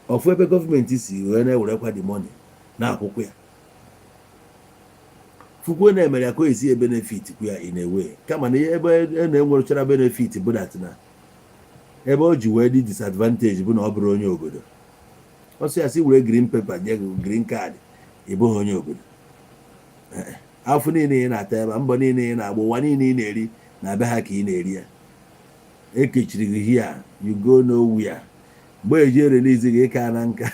Ọfụ ebe gọọmenti si wee na-ewerekwa the money na-akwụkwọ ya, fụkwuo na-emere ya ka o esi benefit kwa ya in a way, kama na ebe na-enwerechara benefit bụ dat na ebe o ji wee dị disadvantage bụ na ọ bụrụ onye obodo. Ọsọ ya si were green paper nye gị green card, ị bụghị onye obodo. Afọ niile ị na-ata ebe, mbọ niile ị na-agba, ụwa niile ị na-eri na be ha ka ị na-eri ya. Ekechiri gị here, you go nowhere. Mgbe eji release gị ịka na nka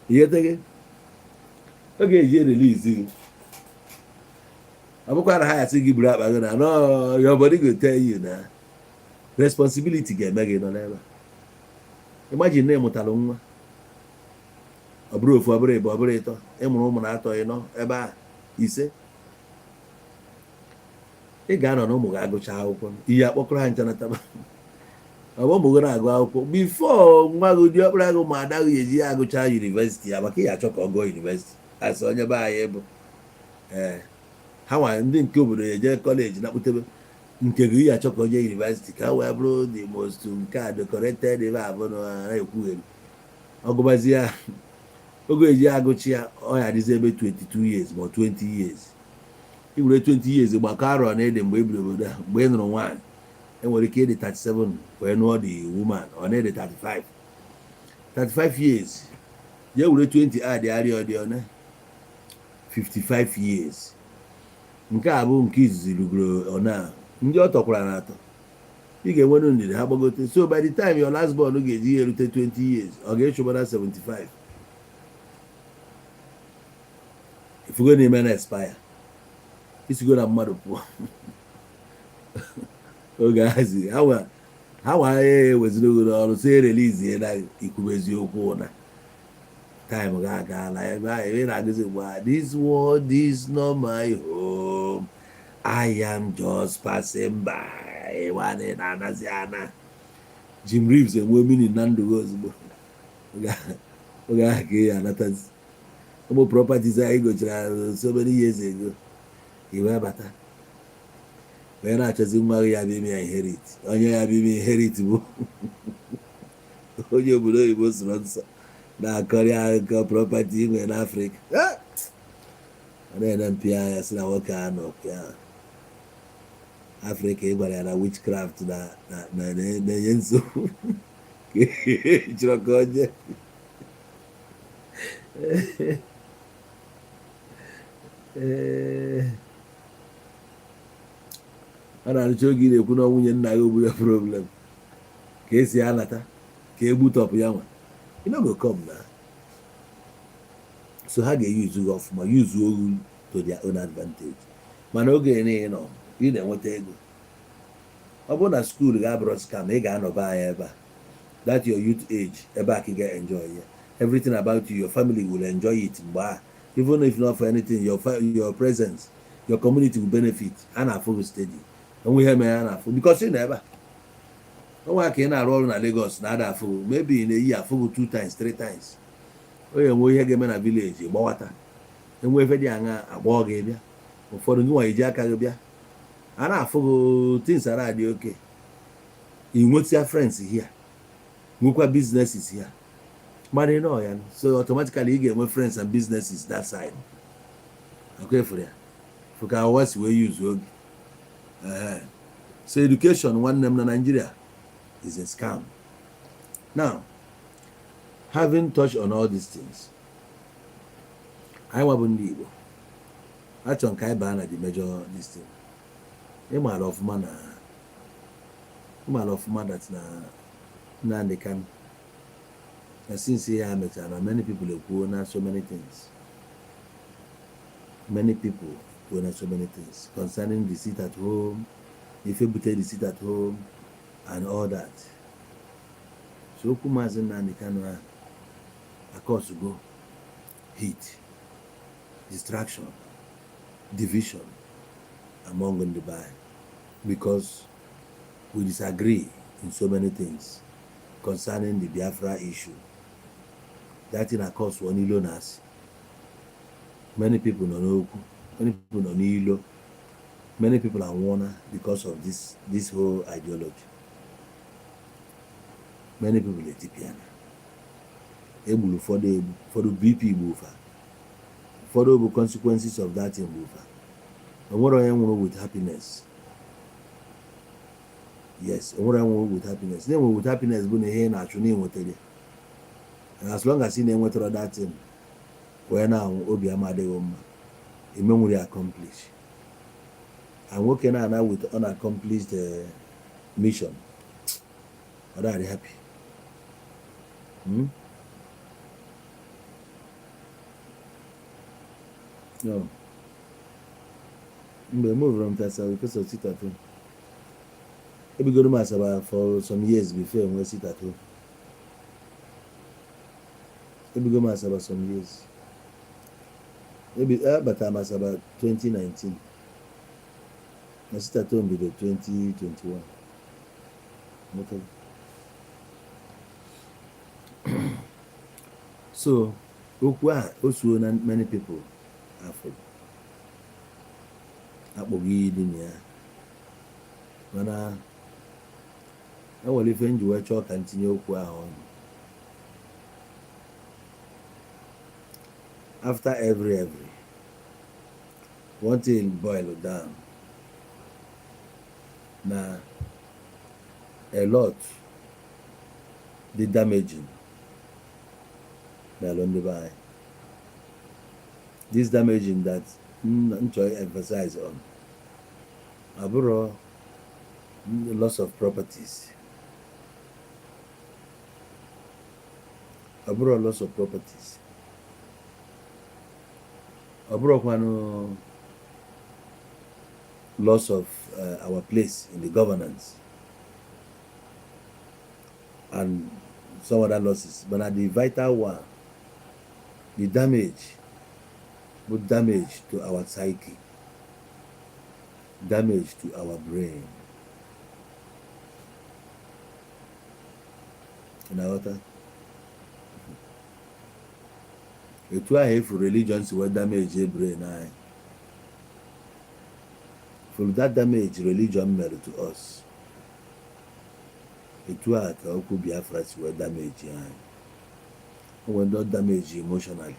ihe oge eji release gị ọ bụkwa na ha yasị gị buru akpa gị na no your body go tell you na responsibility ga-eme gị nọ n'ebe. Imagine na ịmụtalụ nwa, ọ bụrụ ofu, ọ bụrụ ịbụ, ọ bụrụ ịtọ, ịmụrụ ụmụ na atọ ịnọ ebe a 5, ị ga-anọ na ụmụ gị agụcha akwụkwọ, ihe akpọkọrọ ha nchanataba ọ bụ ụmụ gị na-agụ akwụkwọ bifo nwa gị dị ọkpara gị ma ada gị eji ya agụcha yunivesiti ya, maka ị achọ ka ọ gụọ yunivesiti asị onye be anyị bụ ha nwa ndị nke obodo ya eje kọleji na-akpụtebe nke gị ya achọ ka onye yunivesiti ka ha wee bụrụ the most nke a decorated ebe abụ na-ekwugheri ọgụbazi ya oge eji agụchi ya ọ ya adịzi ebe 22 years ma 20 years. I were 20 years gbakọ arọ na ede mgbe ebiri obodo ahụ, mgbe ị nụrụ nwaanyị enwere ike ịdị 37 wee nụọ the woman, ọ na-ede 35 years. Ya were 20 adịgharị ọdịọna 55 years. Nke a bụ nke izizi rugoro ọna ndị ọ tọkwara na atọ, ị ga-enwere ndidi ha gbagote. So by the time your last born ga-eji ya erute 20 years, ọ ga-echụbara 75. Ifugo na-eme na expire, isigo na mmadụ pụọ oge hazi ha nwa eweziri ogoro ọrụ so erelizie na ikwube eziokwu na time ga-aga na ebe ahụ ebe na-agụzi gba this world is not my home, I am just passing by. Ịwanị na-anazi ana Jim Reeves enwe meaning na ndụ gị ozugbo oge ahụ ka ị ya anatazi ụmụ properties anyị gochara so many years ago iwe bata wee na-achọzi nwa gị ya bụ ime ya inherit onye ya bụ ime inherit bụ onye obodo oyibo soro nsọ na-akọrị akụkọ property nwere n'Afrịka ọ na-ene mpi anya si na nwoke a nọ ya Afrịka ị gwara ya na witchcraft na-enye nsogbu chọrọ ka onye a na-arụcha oge ị na-ekwu na nwunye nna ya ogburu problem ka esi anata ka egbutọpụ ya nwa go-come na so ha ga-eyuzu gị ọfụma yuzuo ogu to their own advantage mana oge niile nọ ị na-enweta ego ọ bụrụ na skuul ga-abụrụ scam ị ga-anọba anya ebe a that your youth age ebe a ka ị ga-enjoy ya everything about you your family will enjoy it mgbe a even if not for anything your presence your community will benefit a na-afụ gị steady onwe ihe mere a na-afụ because ị nọ ebe a onwe ka ị na-arụ ọrụ na Lagos na-ada afụ maybe ị na-eyi afụ 2 times 3 times onye nwe ihe ga-eme na village gbawata enwe efe dị aṅa agbọọ gị bịa ụfọdụ gị nwa iji aka gị bịa a na-afụ gị things ara dị oke ị nwetia friends here nwekwa businesses here mana ị nọ ya so automatically ị ga-enwe friends and businesses that side akwa efere ya fụka ụwa si wee use oge so education nwanne m na Nigeria is a scam. Now, having touched on all these things, I want to know achọ nke anyị baa na the major this thing. ịmara ọfụma that na ndị kan na since ya mechara na many people ekwuo na so many things. Many people were na so many things concerning the seat at home, if you put the seat at home and all that. So Kumazi Nandi Kanwa across go heat, distraction, division among the Dubai because we disagree in so many things concerning the Biafra issue. That in a course one illness. Many people don't know, many people don't know, many people are warned because of this whole ideology. Many people are tipiana. Able for the BP mover. For the consequences of that in mover. And what I am with happiness. Yes, what I want with happiness. Then with happiness, when they hear naturally what they. And as long as you name what that thing, when now Obi Amade a memory accomplished. I'm working now with unaccomplished mission. Are they happy? No. We move from Tasa because of sit at home. We go to Masaba for some years before we sit at home. We go to Masaba some years. Maybe but I'm Masaba 2019. I sit at home with the 2021. Okay. So, also many people are for mana I will even do a talk continue on. After every one thing boil down. Now a lot the damaging along the by. This damaging that enjoy emphasize on. Aburo the loss of properties. Aburo loss of properties. Aburo kwano loss of our place in the governance and some other losses. But at the vital one, the damage to our psyche, damage to our brain. na-aghọta. Etu ahụ efu religion si wee damage brain anyị, from that damage religion mere to us, etu a ka okwu Biafra si wee damage anyị. Onwe ndị ọ damage emotionally,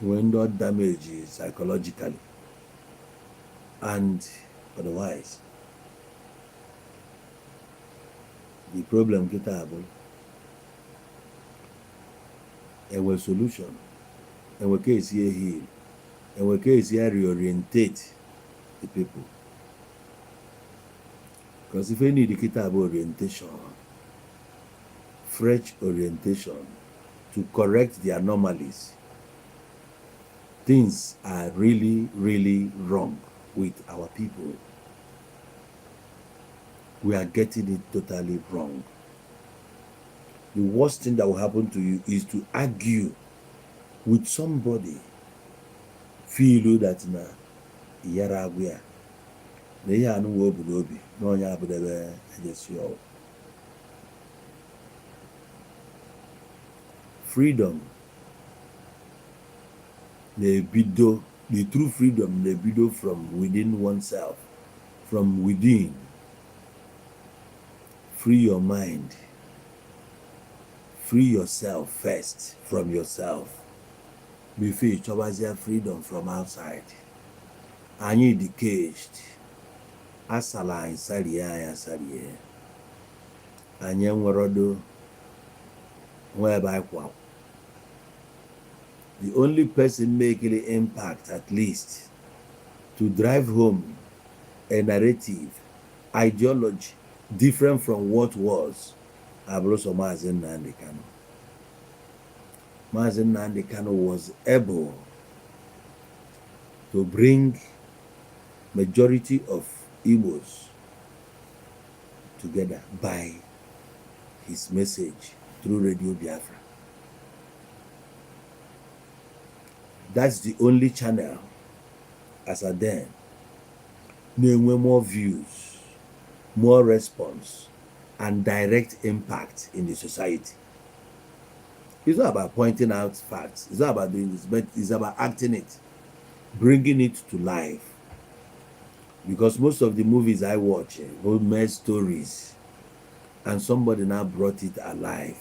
onwe ndị ọ damage psychologically and otherwise. The problem kịta bụ enwe solution, enwe ka esi heal, enwe ka esi reorientate the people. Because if any need kịta bụ orientation, fresh orientation to correct the anomalies. Things are really, really wrong with our people. We are getting it totally wrong. The worst thing that will happen to you is to argue with somebody, feel that na iyara agwụ ya na ihe anụ nwe obu n'obi na onye abụdebe ejesi ọwụ. Freedom na-ebido, the true freedom na-ebido from within oneself, from within. Free your mind, free yourself first from yourself before you chọbazie freedom from outside. Anyị dị caged, asala anyị sarie anyị asarie, anyị enwerodo nwe ebe anyị kwa. The only person making the impact, at least, to drive home a narrative, ideology, different from what was, Abroso Mazi Nnamdi Kanu. Mazi Nnamdi Kanu was able to bring majority of Igbos together by his message through Radio Biafra. That's the only channel, as at then, na-enwe more views, more response, and direct impact in the society. It's not about pointing out facts, it's not about doing this, but it's about acting it, bringing it to life. Because most of the movies I watch were mere stories, and somebody now brought it alive.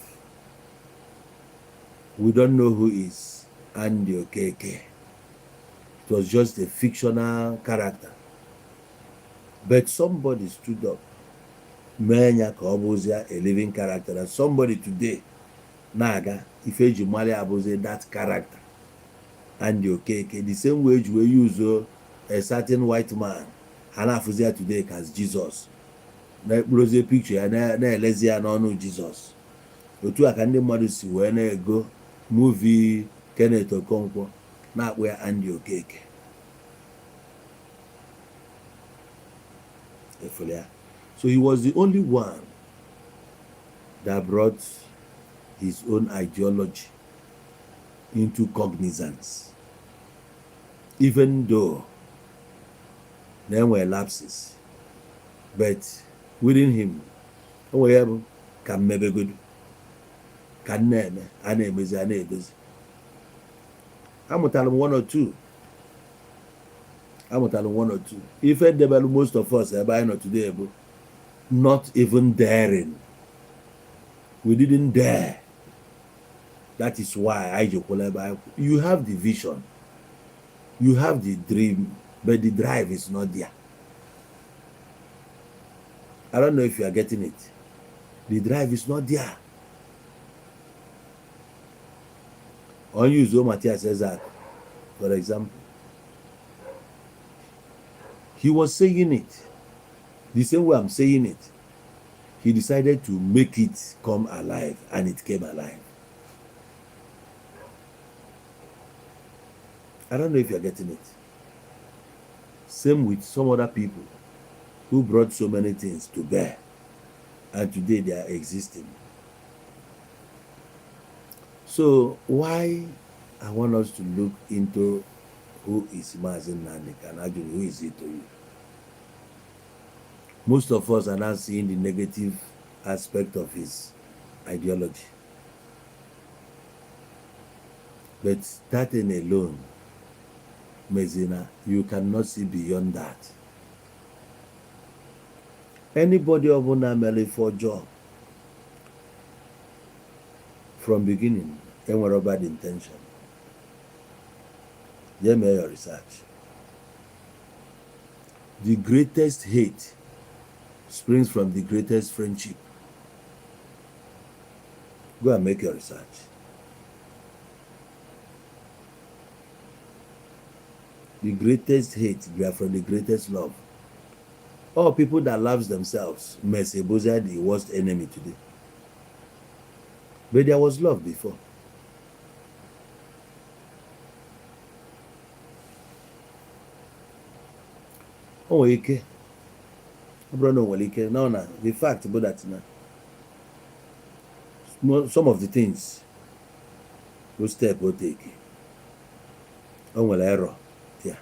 We don't know who is Andy Okeke. It was just a fictional character. But somebody stood up, Menya Kobozia, a living character, and somebody today, Naga, Ifeji Mali Aboze, that character, Andy Okeke, the same way we use a certain white man, Hanafuzia today as Jesus. Na close a picture, na Elezia no Jesus. Otu aka ndị mmadụ si wee na-ego movie Kenneth Okonkwo na-akpọ ya Andy Okeke. So he was the only one that brought his own ideology into cognizance, even though there were lapses. But within him, can maybe good, can name, and emezi, and edozi. I'm telling one or two. If I develop most of us, by not today, not even daring. We didn't dare. That is why I joke. You have the vision, you have the dream, but the drive is not there. I don't know if you are getting it. The drive is not there. Unusual Matthias says that, for example. He was saying it the same way I'm saying it. He decided to make it come alive, and it came alive. I don't know if you're getting it. Same with some other people who brought so many things to bear, and today they are existing. So why I want us to look into who is Mazi Nnamdi Kanu, who is he to you? Most of us are now seeing the negative aspect of his ideology. But that in alone, Mezina, you cannot see beyond that. Anybody of Unameli for job from beginning, and a bad intention. You make your research. The greatest hate springs from the greatest friendship. Go and make your research. The greatest hate, you are from the greatest love. All people that loves themselves may say those are the worst enemy today. But there was love before. Oh, okay. Bruno Walike. No, the fact about that now. Some of the things we step will take. Oh, well, error. Yeah.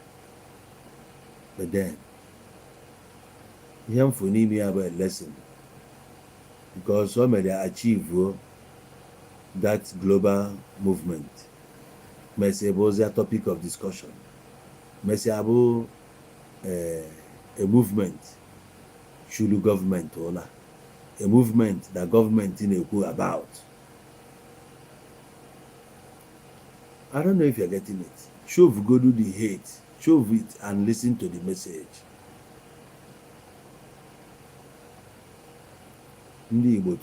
But then, you have to need me about a lesson. Because some of them achieve that global movement. Messi was a topic of discussion. Messi Abu a movement should government or not. A movement that government in a go about. I don't know if you're getting it. Shove go do the hate. Shove it and listen to the message. Ndị Igbo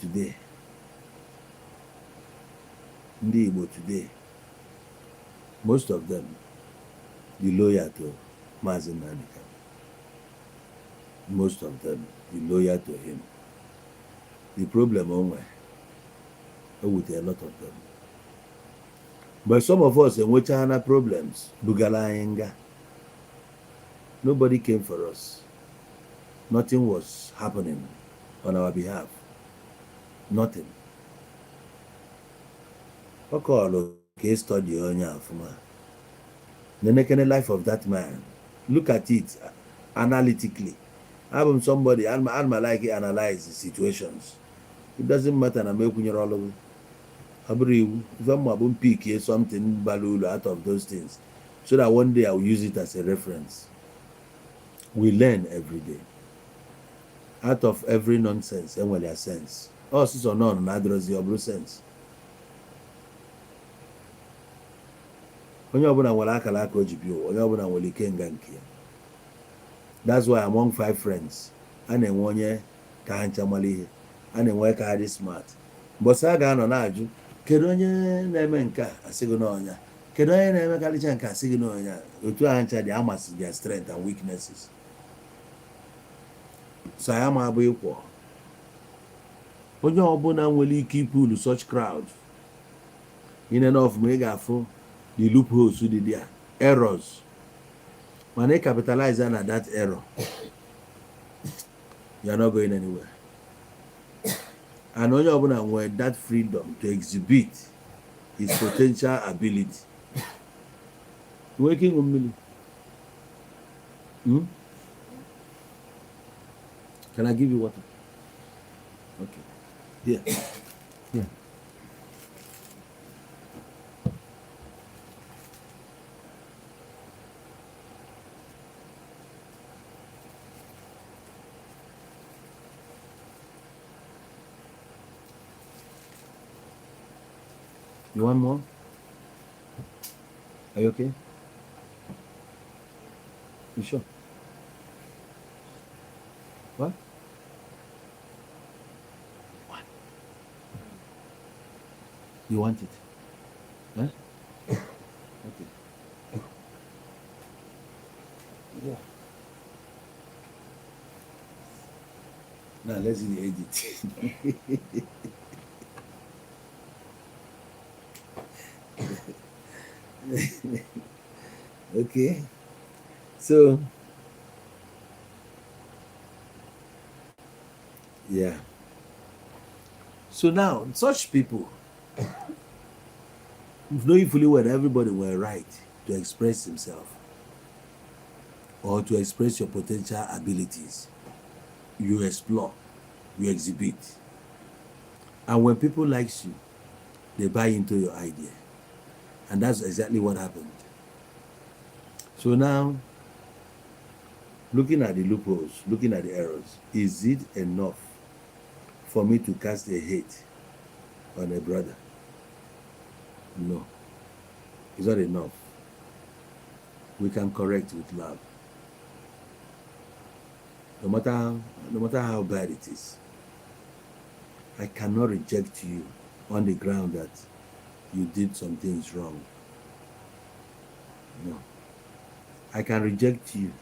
today, most of them, the loyal to Mazi Nnamdi Kanu. Most of them, the loyal to him. The problem with a lot of them. But some of us in which are problems, Bugala. Nobody came for us. Nothing was happening on our behalf. Nothing. Okay, case study on your the naked life of that man. Look at it analytically. I'm somebody, I'm like analyze the situations. It doesn't matter. I'm making your all of if I'm pick something balulu out of those things, so that one day I will use it as a reference. We learn every day. Out of every nonsense, and there's sense. Also, none, neither is your sense. That's why among 5 friends, I know one year can't chamali, I know why carry smart. But Saga no Naju, Kedonia Nemenka, a Sigononia, Kedonia Nemekalichanka, Sigononia, the 2 answer the Amas, their strength and weaknesses. So I am a equal. When you're born and will keep to such crowds, in and of megafo, the loopholes to the errors. When they capitalize on that error, you are not going anywhere. And when you're born and with that freedom to exhibit his potential ability, working on me. Can I give you water? Okay. Here. Here. You want more? Are you okay? You sure? What? What? You want it? Huh? Okay. Yeah. Now let's edit. Okay. So yeah. So now such people knowing fully well everybody were right to express himself or to express your potential abilities. You explore, you exhibit. And when people likes you, they buy into your idea. And that's exactly what happened. So now, looking at the loopholes, looking at the errors, is it enough for me to cast a hate on a brother? No, it's not enough. We can correct with love. No matter how bad it is, I cannot reject you on the ground that you did some things wrong. No. I can reject you.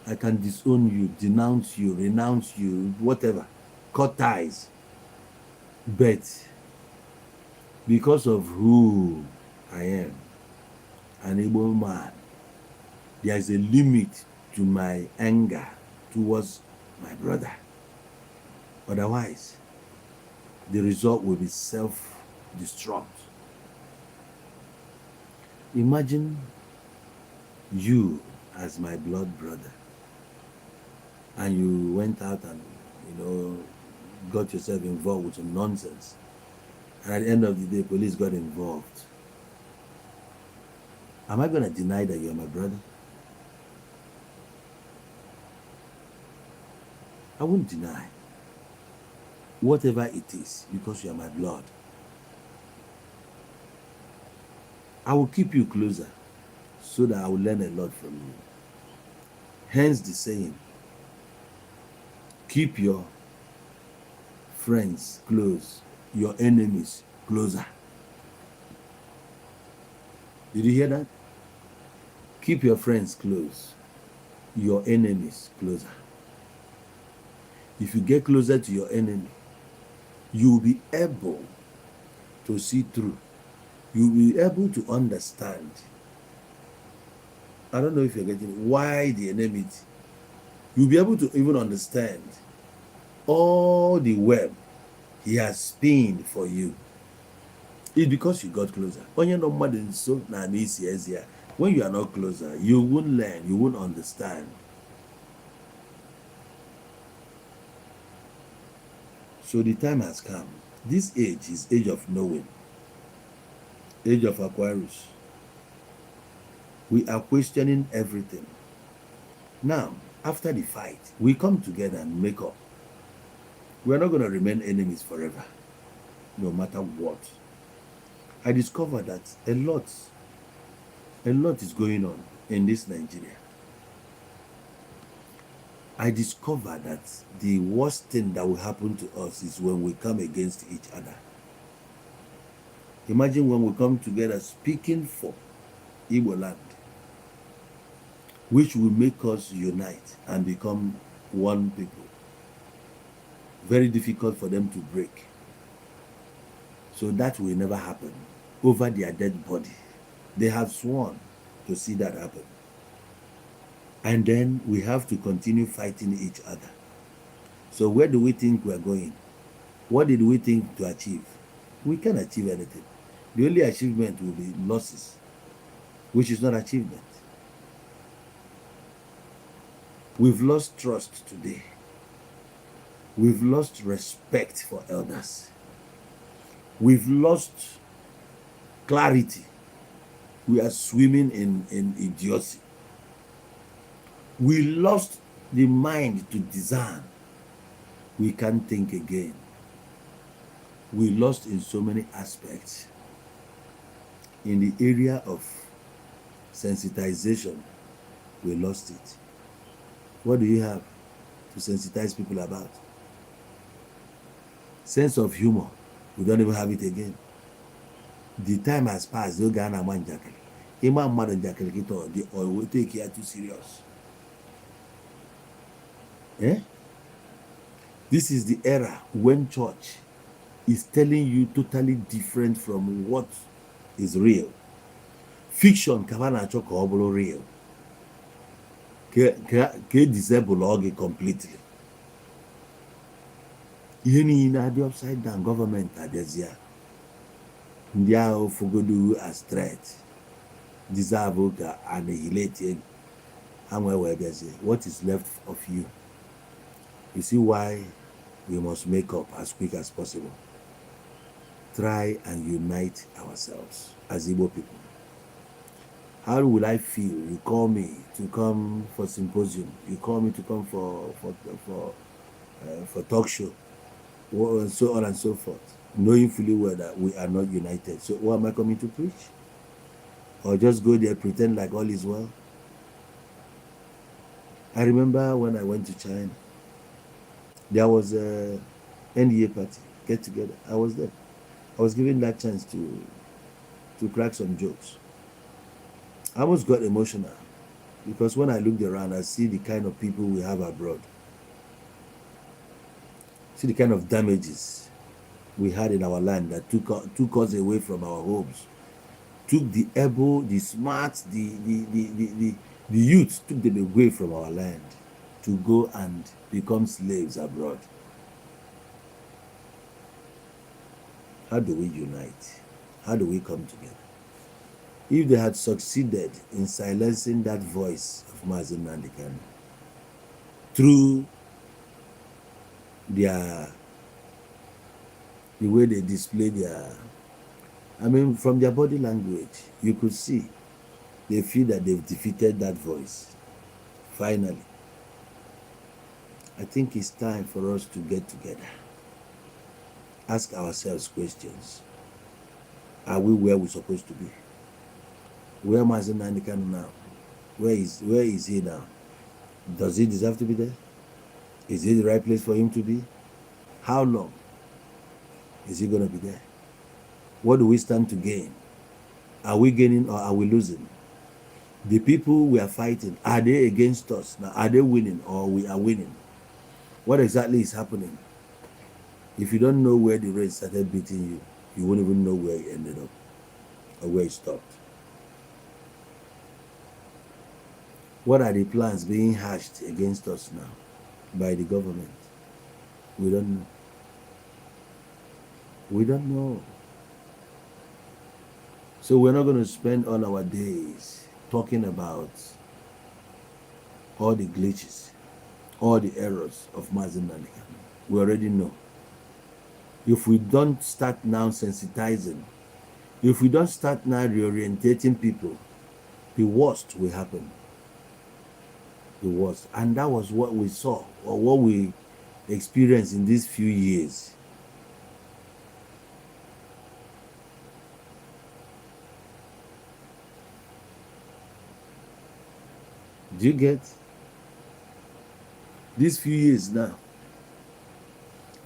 I can disown you, denounce you, renounce you, whatever, cut ties. But because of who I am, an Igbo man, there is a limit to my anger towards my brother. Otherwise, the result will be self-destruct. Imagine you as my blood brother, and you went out and got yourself involved with some nonsense, and at the end of the day police got involved. Am I going to deny that you're my brother? I won't deny whatever it is, because you are my blood. I will keep you closer so that I will learn a lot from you. Hence the saying, keep your friends close, your enemies closer. Did you hear that? Keep your friends close, your enemies closer. If you get closer to your enemy, you will be able to see through. You will be able to understand. I don't know if you're getting why the enemy. You'll be able to even understand all the web he has spinned for you. It's because you got closer. When you're not mad and so when you are not closer, you won't learn, you won't understand. So the time has come. This age is age of knowing, age of Aquarius. We are questioning everything. Now, after the fight, we come together and make up. We are not going to remain enemies forever, no matter what. I discovered that a lot is going on in this Nigeria. I discovered that the worst thing that will happen to us is when we come against each other. Imagine when we come together speaking for Igbo land, which will make us unite and become one people. Very difficult for them to break. So that will never happen over their dead body. They have sworn to see that happen. And then we have to continue fighting each other. So where do we think we're going? What did we think to achieve? We can't achieve anything. The only achievement will be losses, which is not achievement. We've lost trust today. We've lost respect for elders. We've lost clarity. We are swimming in idiocy. We lost the mind to discern. We can't think again. We lost in so many aspects. In the area of sensitization, we lost it. What do you have to sensitize people about? Sense of humor, we don't even have it again. The time has passed. No Ghana man jackal. Imam man jackal kito. The oil will take care too serious. This is the era when church is telling you totally different from what is real. Fiction kavana choko obolo real. Ke disable ogi completely. Ihe niile adị upside down. Government adịzịa. Ndị ahụ fogodu as threat deserve ka annihilate what is left of you. You see why we must make up as quick as possible. try and unite ourselves as Igbo people. How will I feel? You call me to come for symposium. You call me to come for talk show, and so on and so forth, knowing fully well that we are not united. So what am I coming to preach? Or just go there, pretend like all is well? I remember when I went to China, there was a NDA party, get together. I was there. I was given that chance to crack some jokes. I almost got emotional because when I looked around, I see the kind of people we have abroad. See the kind of damages we had in our land that took us away from our homes, took the able, the smart, the youth, took them away from our land to go and become slaves abroad. How do we unite? How do we come together? If they had succeeded in silencing that voice of Mazi Nnamdi Kanu through the way they display from their body language, you could see they feel that they've defeated that voice. Finally, I think it's time for us to get together, ask ourselves questions. Are we where we're supposed to be? Where Mazi Nnamdi Kanu now? Where is he now? Does he deserve to be there? Is it the right place for him to be? How long is he going to be there? What do we stand to gain? Are we gaining or are we losing? The people we are fighting, are they against us? Now, are they winning or we are winning? What exactly is happening? If you don't know where the race started beating you, you won't even know where it ended up or where it stopped. What are the plans being hatched against us now by the government? We don't know. We don't know. So we're not going to spend all our days talking about all the glitches, all the errors of Mazi Nnamdi Kanu. We already know. If we don't start now sensitizing, if we don't start now reorientating people, the worst will happen. The worst. And that was what we saw or what we experienced in these few years. Do you get? These few years now,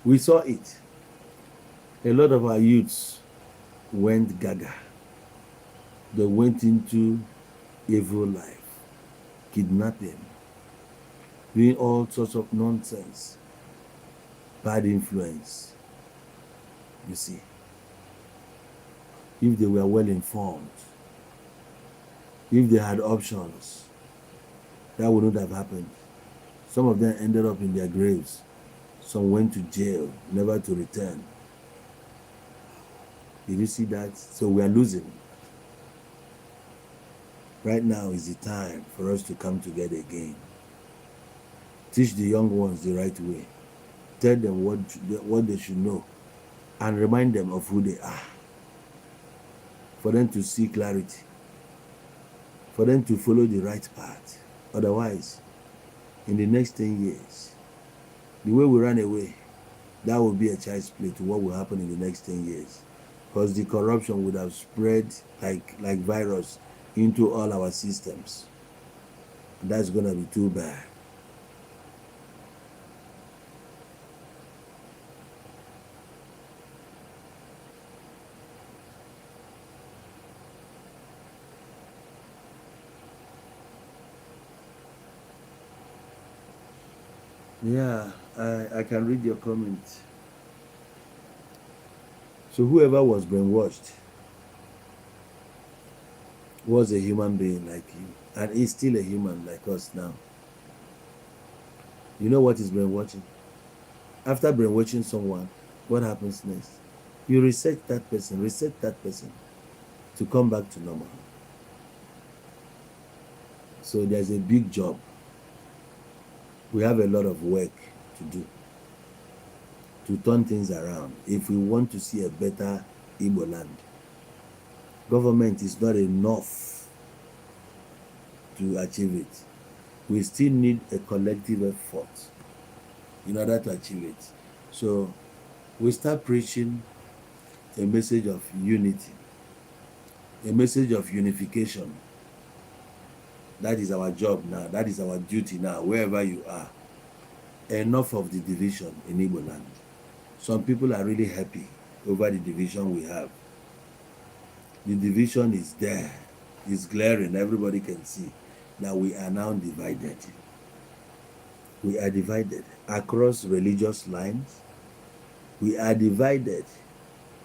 we saw it. A lot of our youths went gaga. They went into evil life, kidnapping, doing all sorts of nonsense, bad influence. You see, if they were well informed, if they had options, that wouldn't have happened. Some of them ended up in their graves. Some went to jail, never to return. Did you see that? So we are losing. Right now is the time for us to come together again. Teach the young ones the right way. Tell them what they should know and remind them of who they are. For them to see clarity. For them to follow the right path. Otherwise, in the next 10 years, the way we ran away, that will be a child's play to what will happen in the next 10 years. Because the corruption would have spread like virus into all our systems. And that's going to be too bad. Yeah, I can read your comment. So whoever was brainwashed was a human being like you, and is still a human like us now. You know what is brainwashing? After brainwashing someone, what happens next? You reset that person to come back to normal. So there's a big job. We have a lot of work to do to turn things around if we want to see a better Igbo land. Government is not enough to achieve it. We still need a collective effort in order to achieve it. So we start preaching a message of unity, a message of unification. That is our job now. That is our duty now, wherever you are. Enough of the division in Igbo land. Some people are really happy over the division we have. The division is there. It's glaring. Everybody can see that we are now divided. We are divided across religious lines. We are divided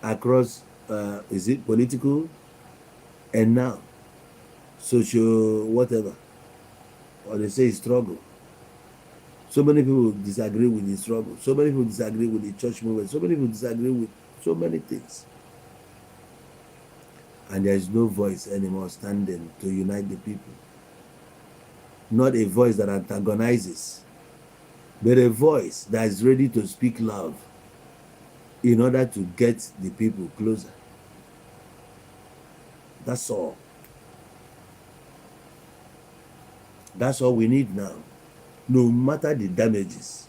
across, is it political? And now, social, whatever. Or they say struggle. So many people disagree with the struggle. So many people disagree with the church movement. So many people disagree with so many things. And there is no voice anymore standing to unite the people. Not a voice that antagonizes, but a voice that is ready to speak love in order to get the people closer. That's all. That's all we need now. No matter the damages,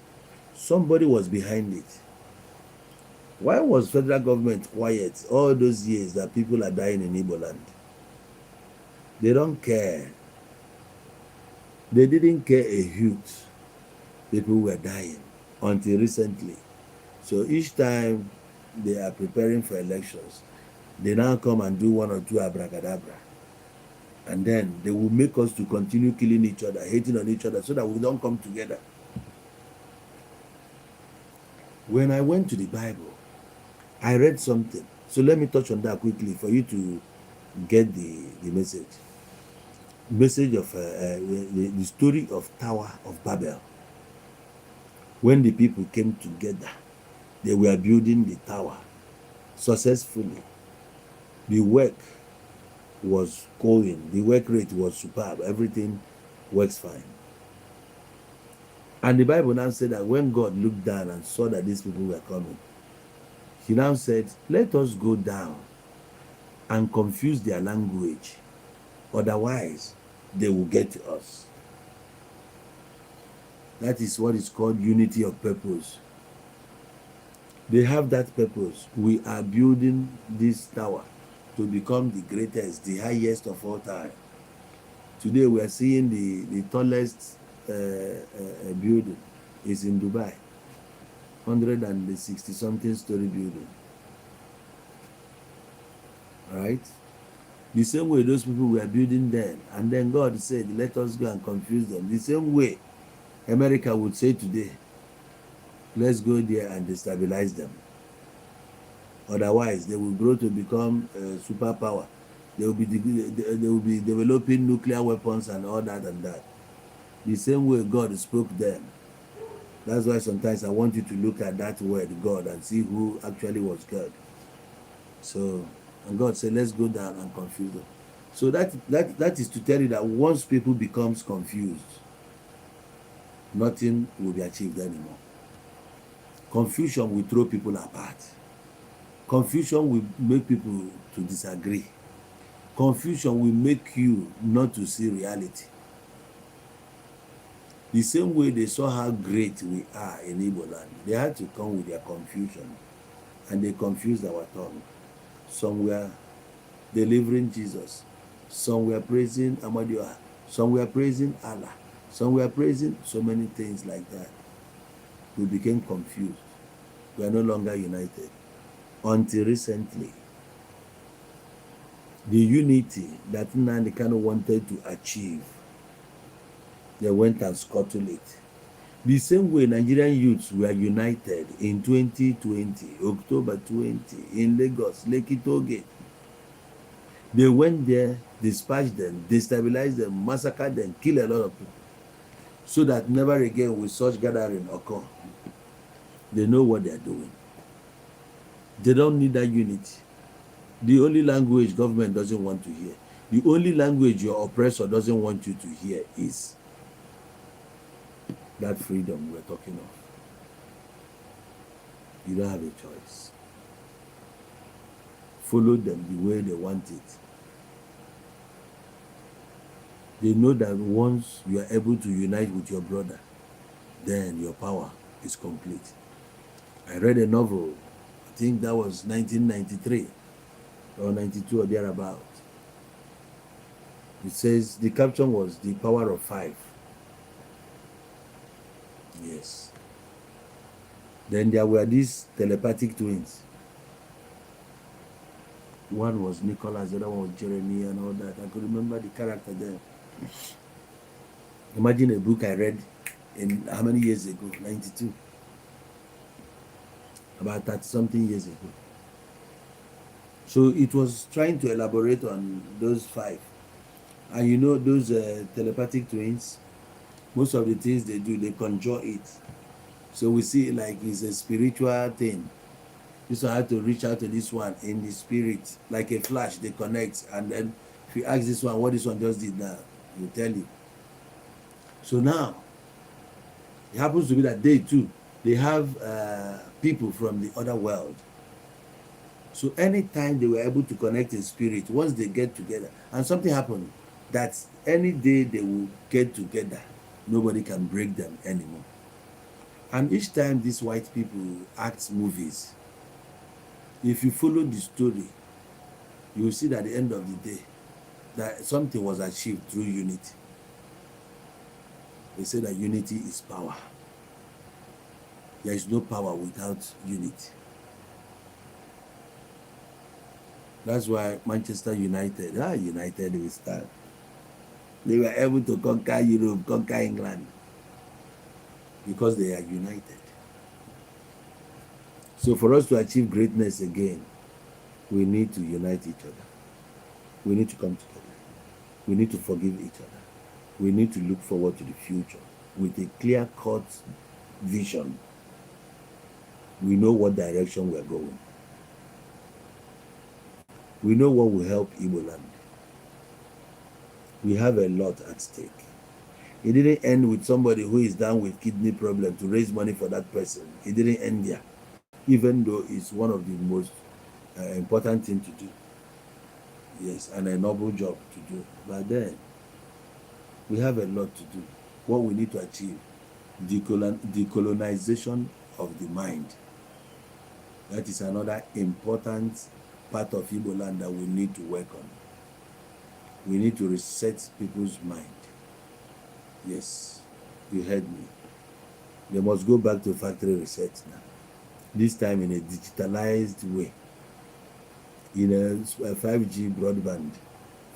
somebody was behind it. Why was federal government quiet all those years that people are dying in Igbo land? They don't care. They didn't care a hoot. People were dying until recently. So each time they are preparing for elections, they now come and do one or two abracadabra. And then they will make us to continue killing each other, hating on each other, so that we don't come together. When I went to the Bible, I read something. So let me touch on that quickly for you to get the message. Message of the story of Tower of Babel. When the people came together, they were building the tower successfully. The work was going, the work rate was superb, everything works fine. And the Bible now said that when God looked down and saw that these people were coming, he now said, let us go down and confuse their language, otherwise they will get to us. That is what is called unity of purpose. They have that purpose. We are building this tower to become the greatest, the highest of all time. Today we are seeing the tallest building is in Dubai, 160 something story building. Right? The same way those people were building then, and then God said, let us go and confuse them. The same way America would say today, let's go there and destabilize them. Otherwise, they will grow to become a superpower. They will be developing nuclear weapons and all that and that. The same way God spoke them. That's why sometimes I want you to look at that word, God, and see who actually was God. So, and God said, let's go down and confuse them. So that is to tell you that once people becomes confused, nothing will be achieved anymore. Confusion will throw people apart. Confusion will make people to disagree. Confusion will make you not to see reality. The same way they saw how great we are in Igbo land, they had to come with their confusion, and they confused our tongue. Some were delivering Jesus, some were praising Amadioha, some were praising Allah, some were praising so many things like that. We became confused. We are no longer united. Until recently, the unity that Nnamdi Kanu wanted to achieve, they went and scuttled it. The same way Nigerian youths were united in 2020, October 20, in Lagos, Lekki Toll Gate. They went there, dispatched them, destabilized them, massacred them, killed a lot of people, so that never again will such gathering occur. They know what they are doing. They don't need that unity. The only language government doesn't want to hear, the only language your oppressor doesn't want you to hear is that freedom we're talking of. You don't have a choice. follow them the way they want it. They know that once you are able to unite with your brother, then your power is complete. I read a novel, I think that was 1993 or 92 or thereabout. It says the caption was the power of 5. Yes. Then there were these telepathic twins. One was Nicholas, the other one was Jeremy and all that. I could remember the character there. Imagine a book I read in how many years ago? 92. About 30 something years ago. So it was trying to elaborate on those 5. And you know those telepathic twins, most of the things they do, they conjure it. So we see like it's a spiritual thing. This one had to reach out to this one in the spirit, like a flash, they connect. And then if you ask this one what this one just did now, he'll tell you. So now, it happens to be that they too, they have people from the other world. So anytime they were able to connect in spirit, once they get together, and something happened, that any day they will get together, nobody can break them anymore. And each time these white people act movies, if you follow the story, you will see that at the end of the day, that something was achieved through unity. They say that unity is power. There is no power without unity. That's why Manchester United, United will start. They were able to conquer Europe, conquer England, because they are united. So for us to achieve greatness again, we need to unite each other. We need to come together. We need to forgive each other. We need to look forward to the future with a clear-cut vision. We know what direction we're going. We know what will help Igbo land. We have a lot at stake. It didn't end with somebody who is down with kidney problem to raise money for that person. It didn't end there, even though it's one of the most important things to do. Yes, and a noble job to do. But then, we have a lot to do. What we need to achieve, decolonization of the mind. That is another important part of Igbo land that we need to work on. We need to reset people's mind. Yes, you heard me. They must go back to factory reset now. This time in a digitalized way. In a 5G broadband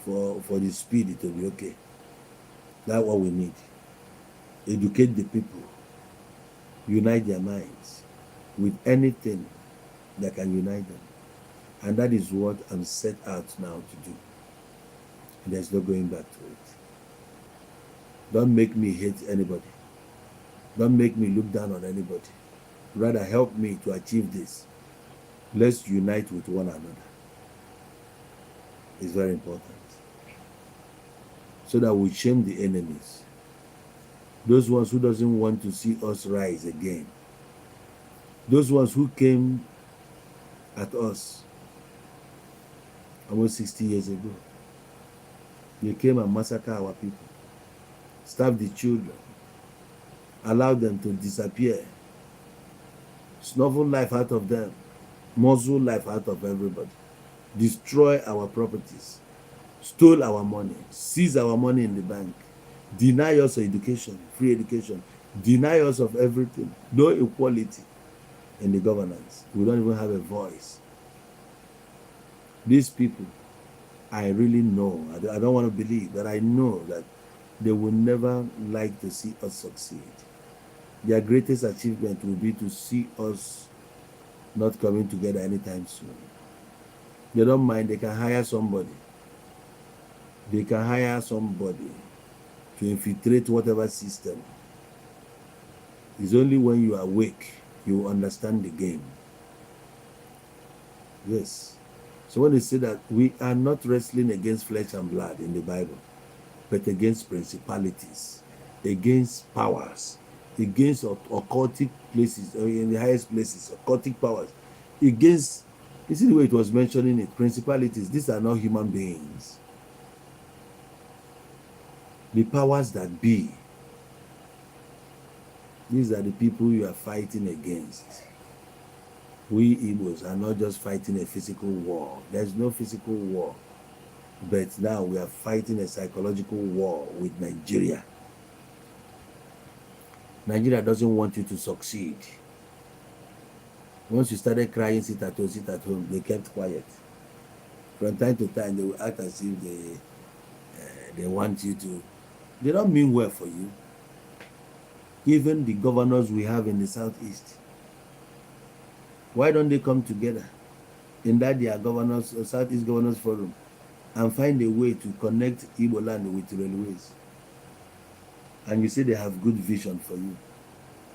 for the speed, it will be okay. That's what we need. Educate the people. Unite their minds with anything that can unite them. And that is what I'm set out now to do. And there's no going back to it. Don't make me hate anybody. Don't make me look down on anybody. Rather, help me to achieve this. Let's unite with one another. It's very important. So that we shame the enemies. Those ones who doesn't want to see us rise again. Those ones who came at us almost 60 years ago. They came and massacred our people. Starved the children. Allowed them to disappear. Snuffle life out of them. Muzzle life out of everybody. Destroy our properties. Stole our money. Seize our money in the bank. Deny us education, free education. Deny us of everything. No equality in the governance. We don't even have a voice. These people, I really know, I don't want to believe, but I know that they will never like to see us succeed. Their greatest achievement will be to see us not coming together anytime soon. They don't mind, they can hire somebody. They can hire somebody to infiltrate whatever system. It's only when you are awake, you understand the game. Yes. So when they say that we are not wrestling against flesh and blood in the Bible, but against principalities, against powers, against occultic places, or in the highest places, occultic powers, against You see the way it was mentioning it, principalities, these are not human beings. The powers that be, these are the people you are fighting against. We Igbos are not just fighting a physical war. There's no physical war. But now we are fighting a psychological war with Nigeria. Nigeria doesn't want you to succeed. Once you started crying, sit at home, they kept quiet. From time to time, they will act as if they want you to. They don't mean well for you. Even the governors we have in the southeast, why don't they come together in that their governors, Southeast Governors Forum, and find a way to connect Igbo land with railways? And you say they have good vision for you.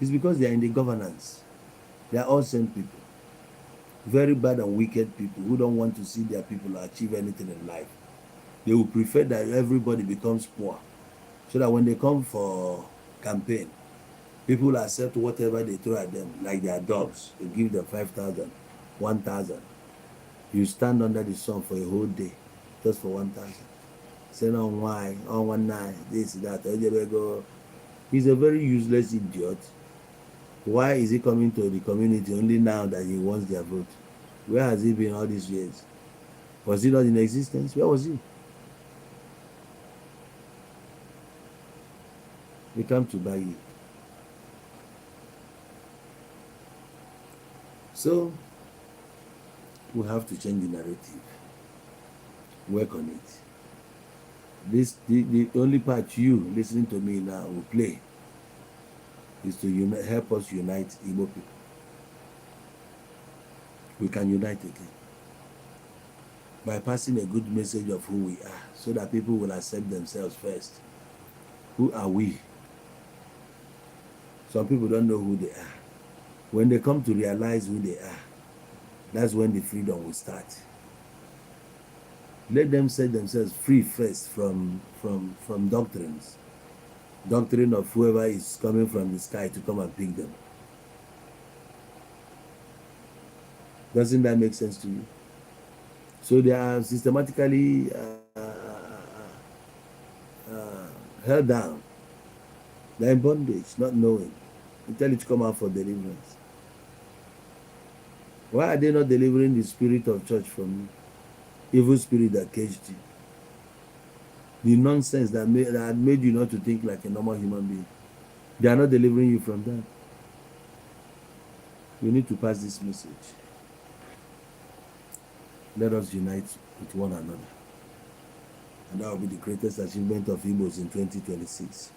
It's because they are in the governance. They are all same people. Very bad and wicked people who don't want to see their people achieve anything in life. They will prefer that everybody becomes poor, so that when they come for campaign, people will accept whatever they throw at them, like their dogs. They give them 5,000, 1,000. You stand under the sun for a whole day, just for 1,000. Say no why, on 1 night, this, that. He's a very useless idiot. Why is he coming to the community only now that he wants their vote? Where has he been all these years? Was he not in existence? Where was he? They come to buy you. So, we have to change the narrative. Work on it. The only part you listening to me now will play is to help us unite Igbo people. We can unite again by passing a good message of who we are, so that people will accept themselves first. Who are we? Some people don't know who they are. When they come to realize who they are, that's when the freedom will start. Let them set themselves free first from doctrines. Doctrine of whoever is coming from the sky to come and pick them. Doesn't that make sense to you? So they are systematically held down. They're in bondage, not knowing. They tell you to come out for deliverance. Why are they not delivering the spirit of church from you? Evil spirit that caged you. The nonsense that made you not to think like a normal human being. They are not delivering you from that. We need to pass this message. Let us unite with one another. And that will be the greatest achievement of Igbos in 2026.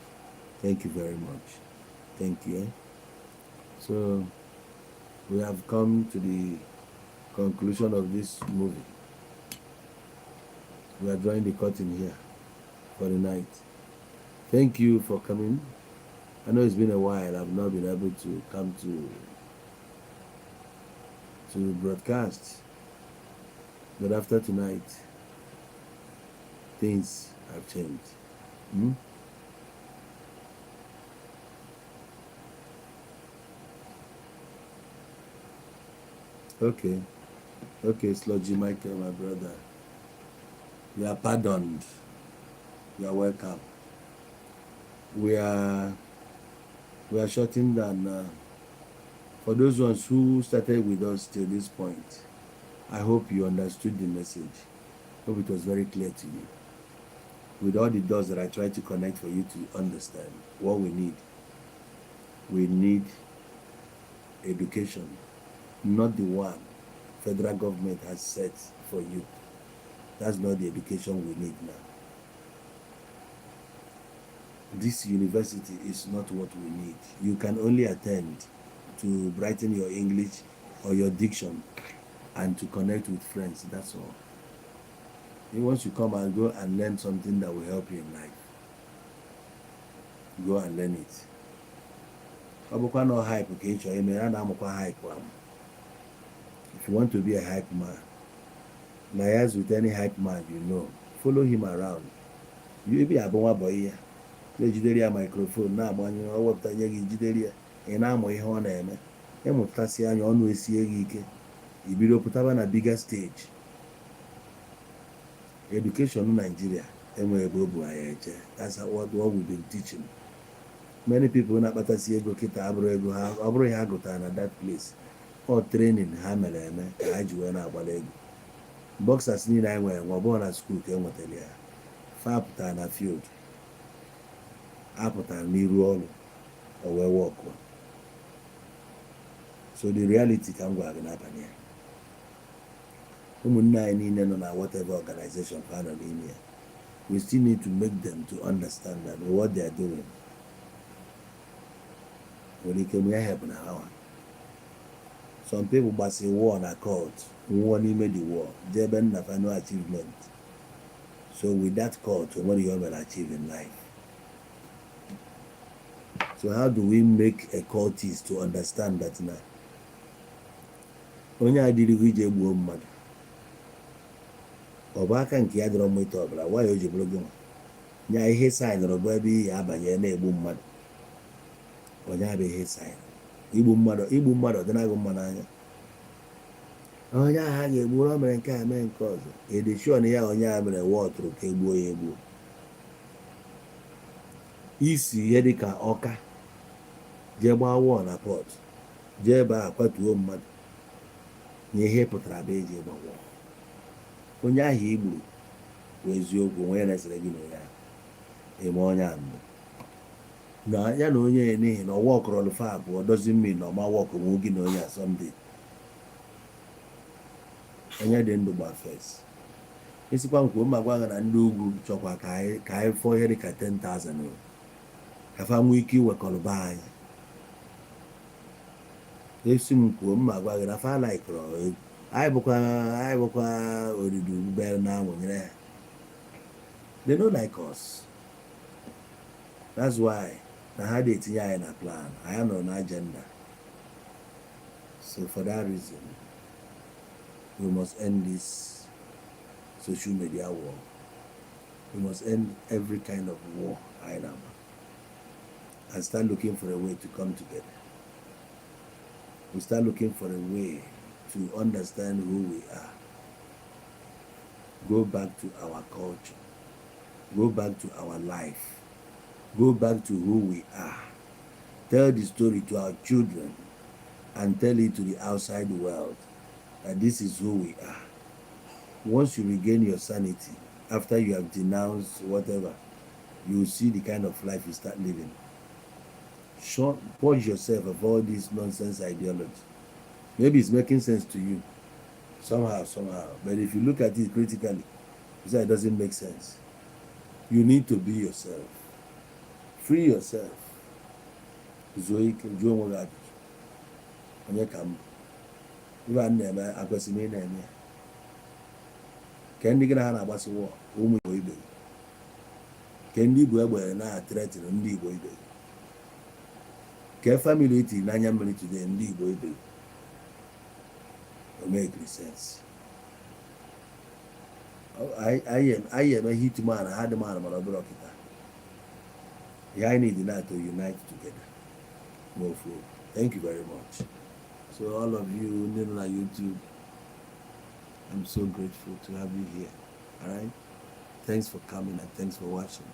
Thank you very much. Thank you. So, we have come to the conclusion of this movie. We are drawing the curtain here for the night. Thank you for coming. I know it's been a while. I've not been able to come to broadcast. But after tonight, things have changed. Okay, Sludgy Michael, my brother. You are pardoned. You are welcome. We are shutting down now. For those ones who started with us till this point, I hope you understood the message. Hope it was very clear to you. With all the dots that I tried to connect for you to understand what we need education, not the one federal government has set for you. That's not the education we need now. This university is not what we need. You can only attend to brighten your English or your diction and to connect with friends. That's all. Once you come and go and learn something that will help you in life, go and learn it. If you want to be a hype man, liaise with any hype man you know. Follow him around. You be a boy here. Legendary microphone na agbanyu o wepụta nye gị jidere ya ị na-amụ ihe ọ na-eme ịmụtasị anya ọnụ esie gị ike ibido pụtaba na bigger stage. Education in Nigeria enweghị ebe o bu anyị eje. That's what we've been teaching. Many people na-akpatasi ego kịta abụrụ ego ha, ọ bụrụ ha gụtara na that place, ọ training ha mere eme ka ha ji wee na-agbara ego. Boxers niile anyị nwere nwe ọ bụrụ na school ka e nwetara ya, fa pụtara na field, apụtara n'iru ọrụ, o wee wọkụ. So the reality ka m gwara gị n'abalị ya, ụmụnne anyị niile nọ na whatever organization ha nọ n'ime ya, we still need to make them to understand that what they are doing nwere ike mee help na ha. Some people gbasi war na court, nwụọ n'ime the war, jee ebe nna fa no achievement. So with that court, what do you ever achieve in life? So how do we make a cultist to understand that now? Onye adịrịghị ije gbuo mmadụ, ọ bụ aka nke ya dịrọ mma ite ọbụla, nwa ya o ji bụrụ gị nwa nya ihe saịnụrụ bụ ebe ihe abanye na-egbu mmadụ. Onye abụ ihe saịnụ igbu mmadụ ọdịnagụ mma n'anya. Onye agha ga-egbu, ọ mere nke a mee nke ọzọ, edeshon ya onye a mere wọtụrụ ka egbuo ya egbuo. Isi ihe dịka Ọka jee gbaa wọọ na pọt, jee ebe a kwatuo mmadụ, nye ihe pụtara bụ eji egba wọọ. Onye ahụ igburu bụ eziokwu, onye na-esere gị na onye ahụ eme onye a mbụ na ya na onye n'ihi na ọwa ọkọrọ lụfa abụọ dozi mmiri na ọma wọkụ nwe gị na onye asọmpi. Onye dị ndụ gba fes esikwa nkwo mma gwa na ndị ugwu chọkwa ka anyị fọọ ihe dịka 10,000 ka fa nwee ike iwekọrọba anyị. Esi m kwuo mma gwa gị na fa laikụrụ anyị bụkwa oridu bel na anwụnyere ya. They don't like us. That's why na ha dị etinye anyị na plan, anyị nọ na agenda. So for that reason, we must end this social media war. We must end every kind of war, and start looking for a way to come together. We start looking for a way to understand who we are. Go back to our culture. Go back to our life. Go back to who we are. Tell the story to our children and tell it to the outside world that this is who we are. Once you regain your sanity, after you have denounced whatever, you will see the kind of life you start living. Purge yourself of all this nonsense ideology. Maybe it's making sense to you somehow, but if you look at it critically, you say it doesn't make sense. You need to be yourself. Free yourself. Onye ka m ibe a na-eme akwesịrị na-eme ya ka ndị gị na ha na-agbasi wọ ụmụ Igbo ibe gị, ka ndị Igbo egbere na-atịretịrị ndị Igbo ibe gị, ka family etiri n'anya mmiri today ndị Igbo ibe gị. O make sense. I eme hitman ha dị mana mana ọbụrụ ọkịta. I need now to unite together. Move forward. Thank you very much. So all of you on YouTube, I'm so grateful to have you here. All right. Thanks for coming and thanks for watching.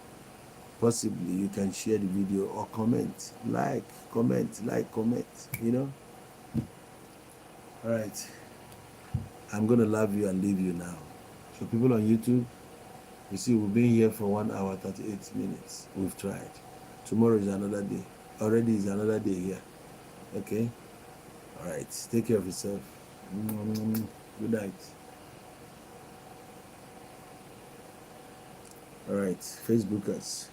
Possibly you can share the video or comment, comment. You know. All right. I'm gonna love you and leave you now. So people on YouTube, you see, we've been here for 1 hour 38 minutes. We've tried. Tomorrow is another day. Already is another day here. Okay? Alright. Take care of yourself. Good night. Alright. Facebookers.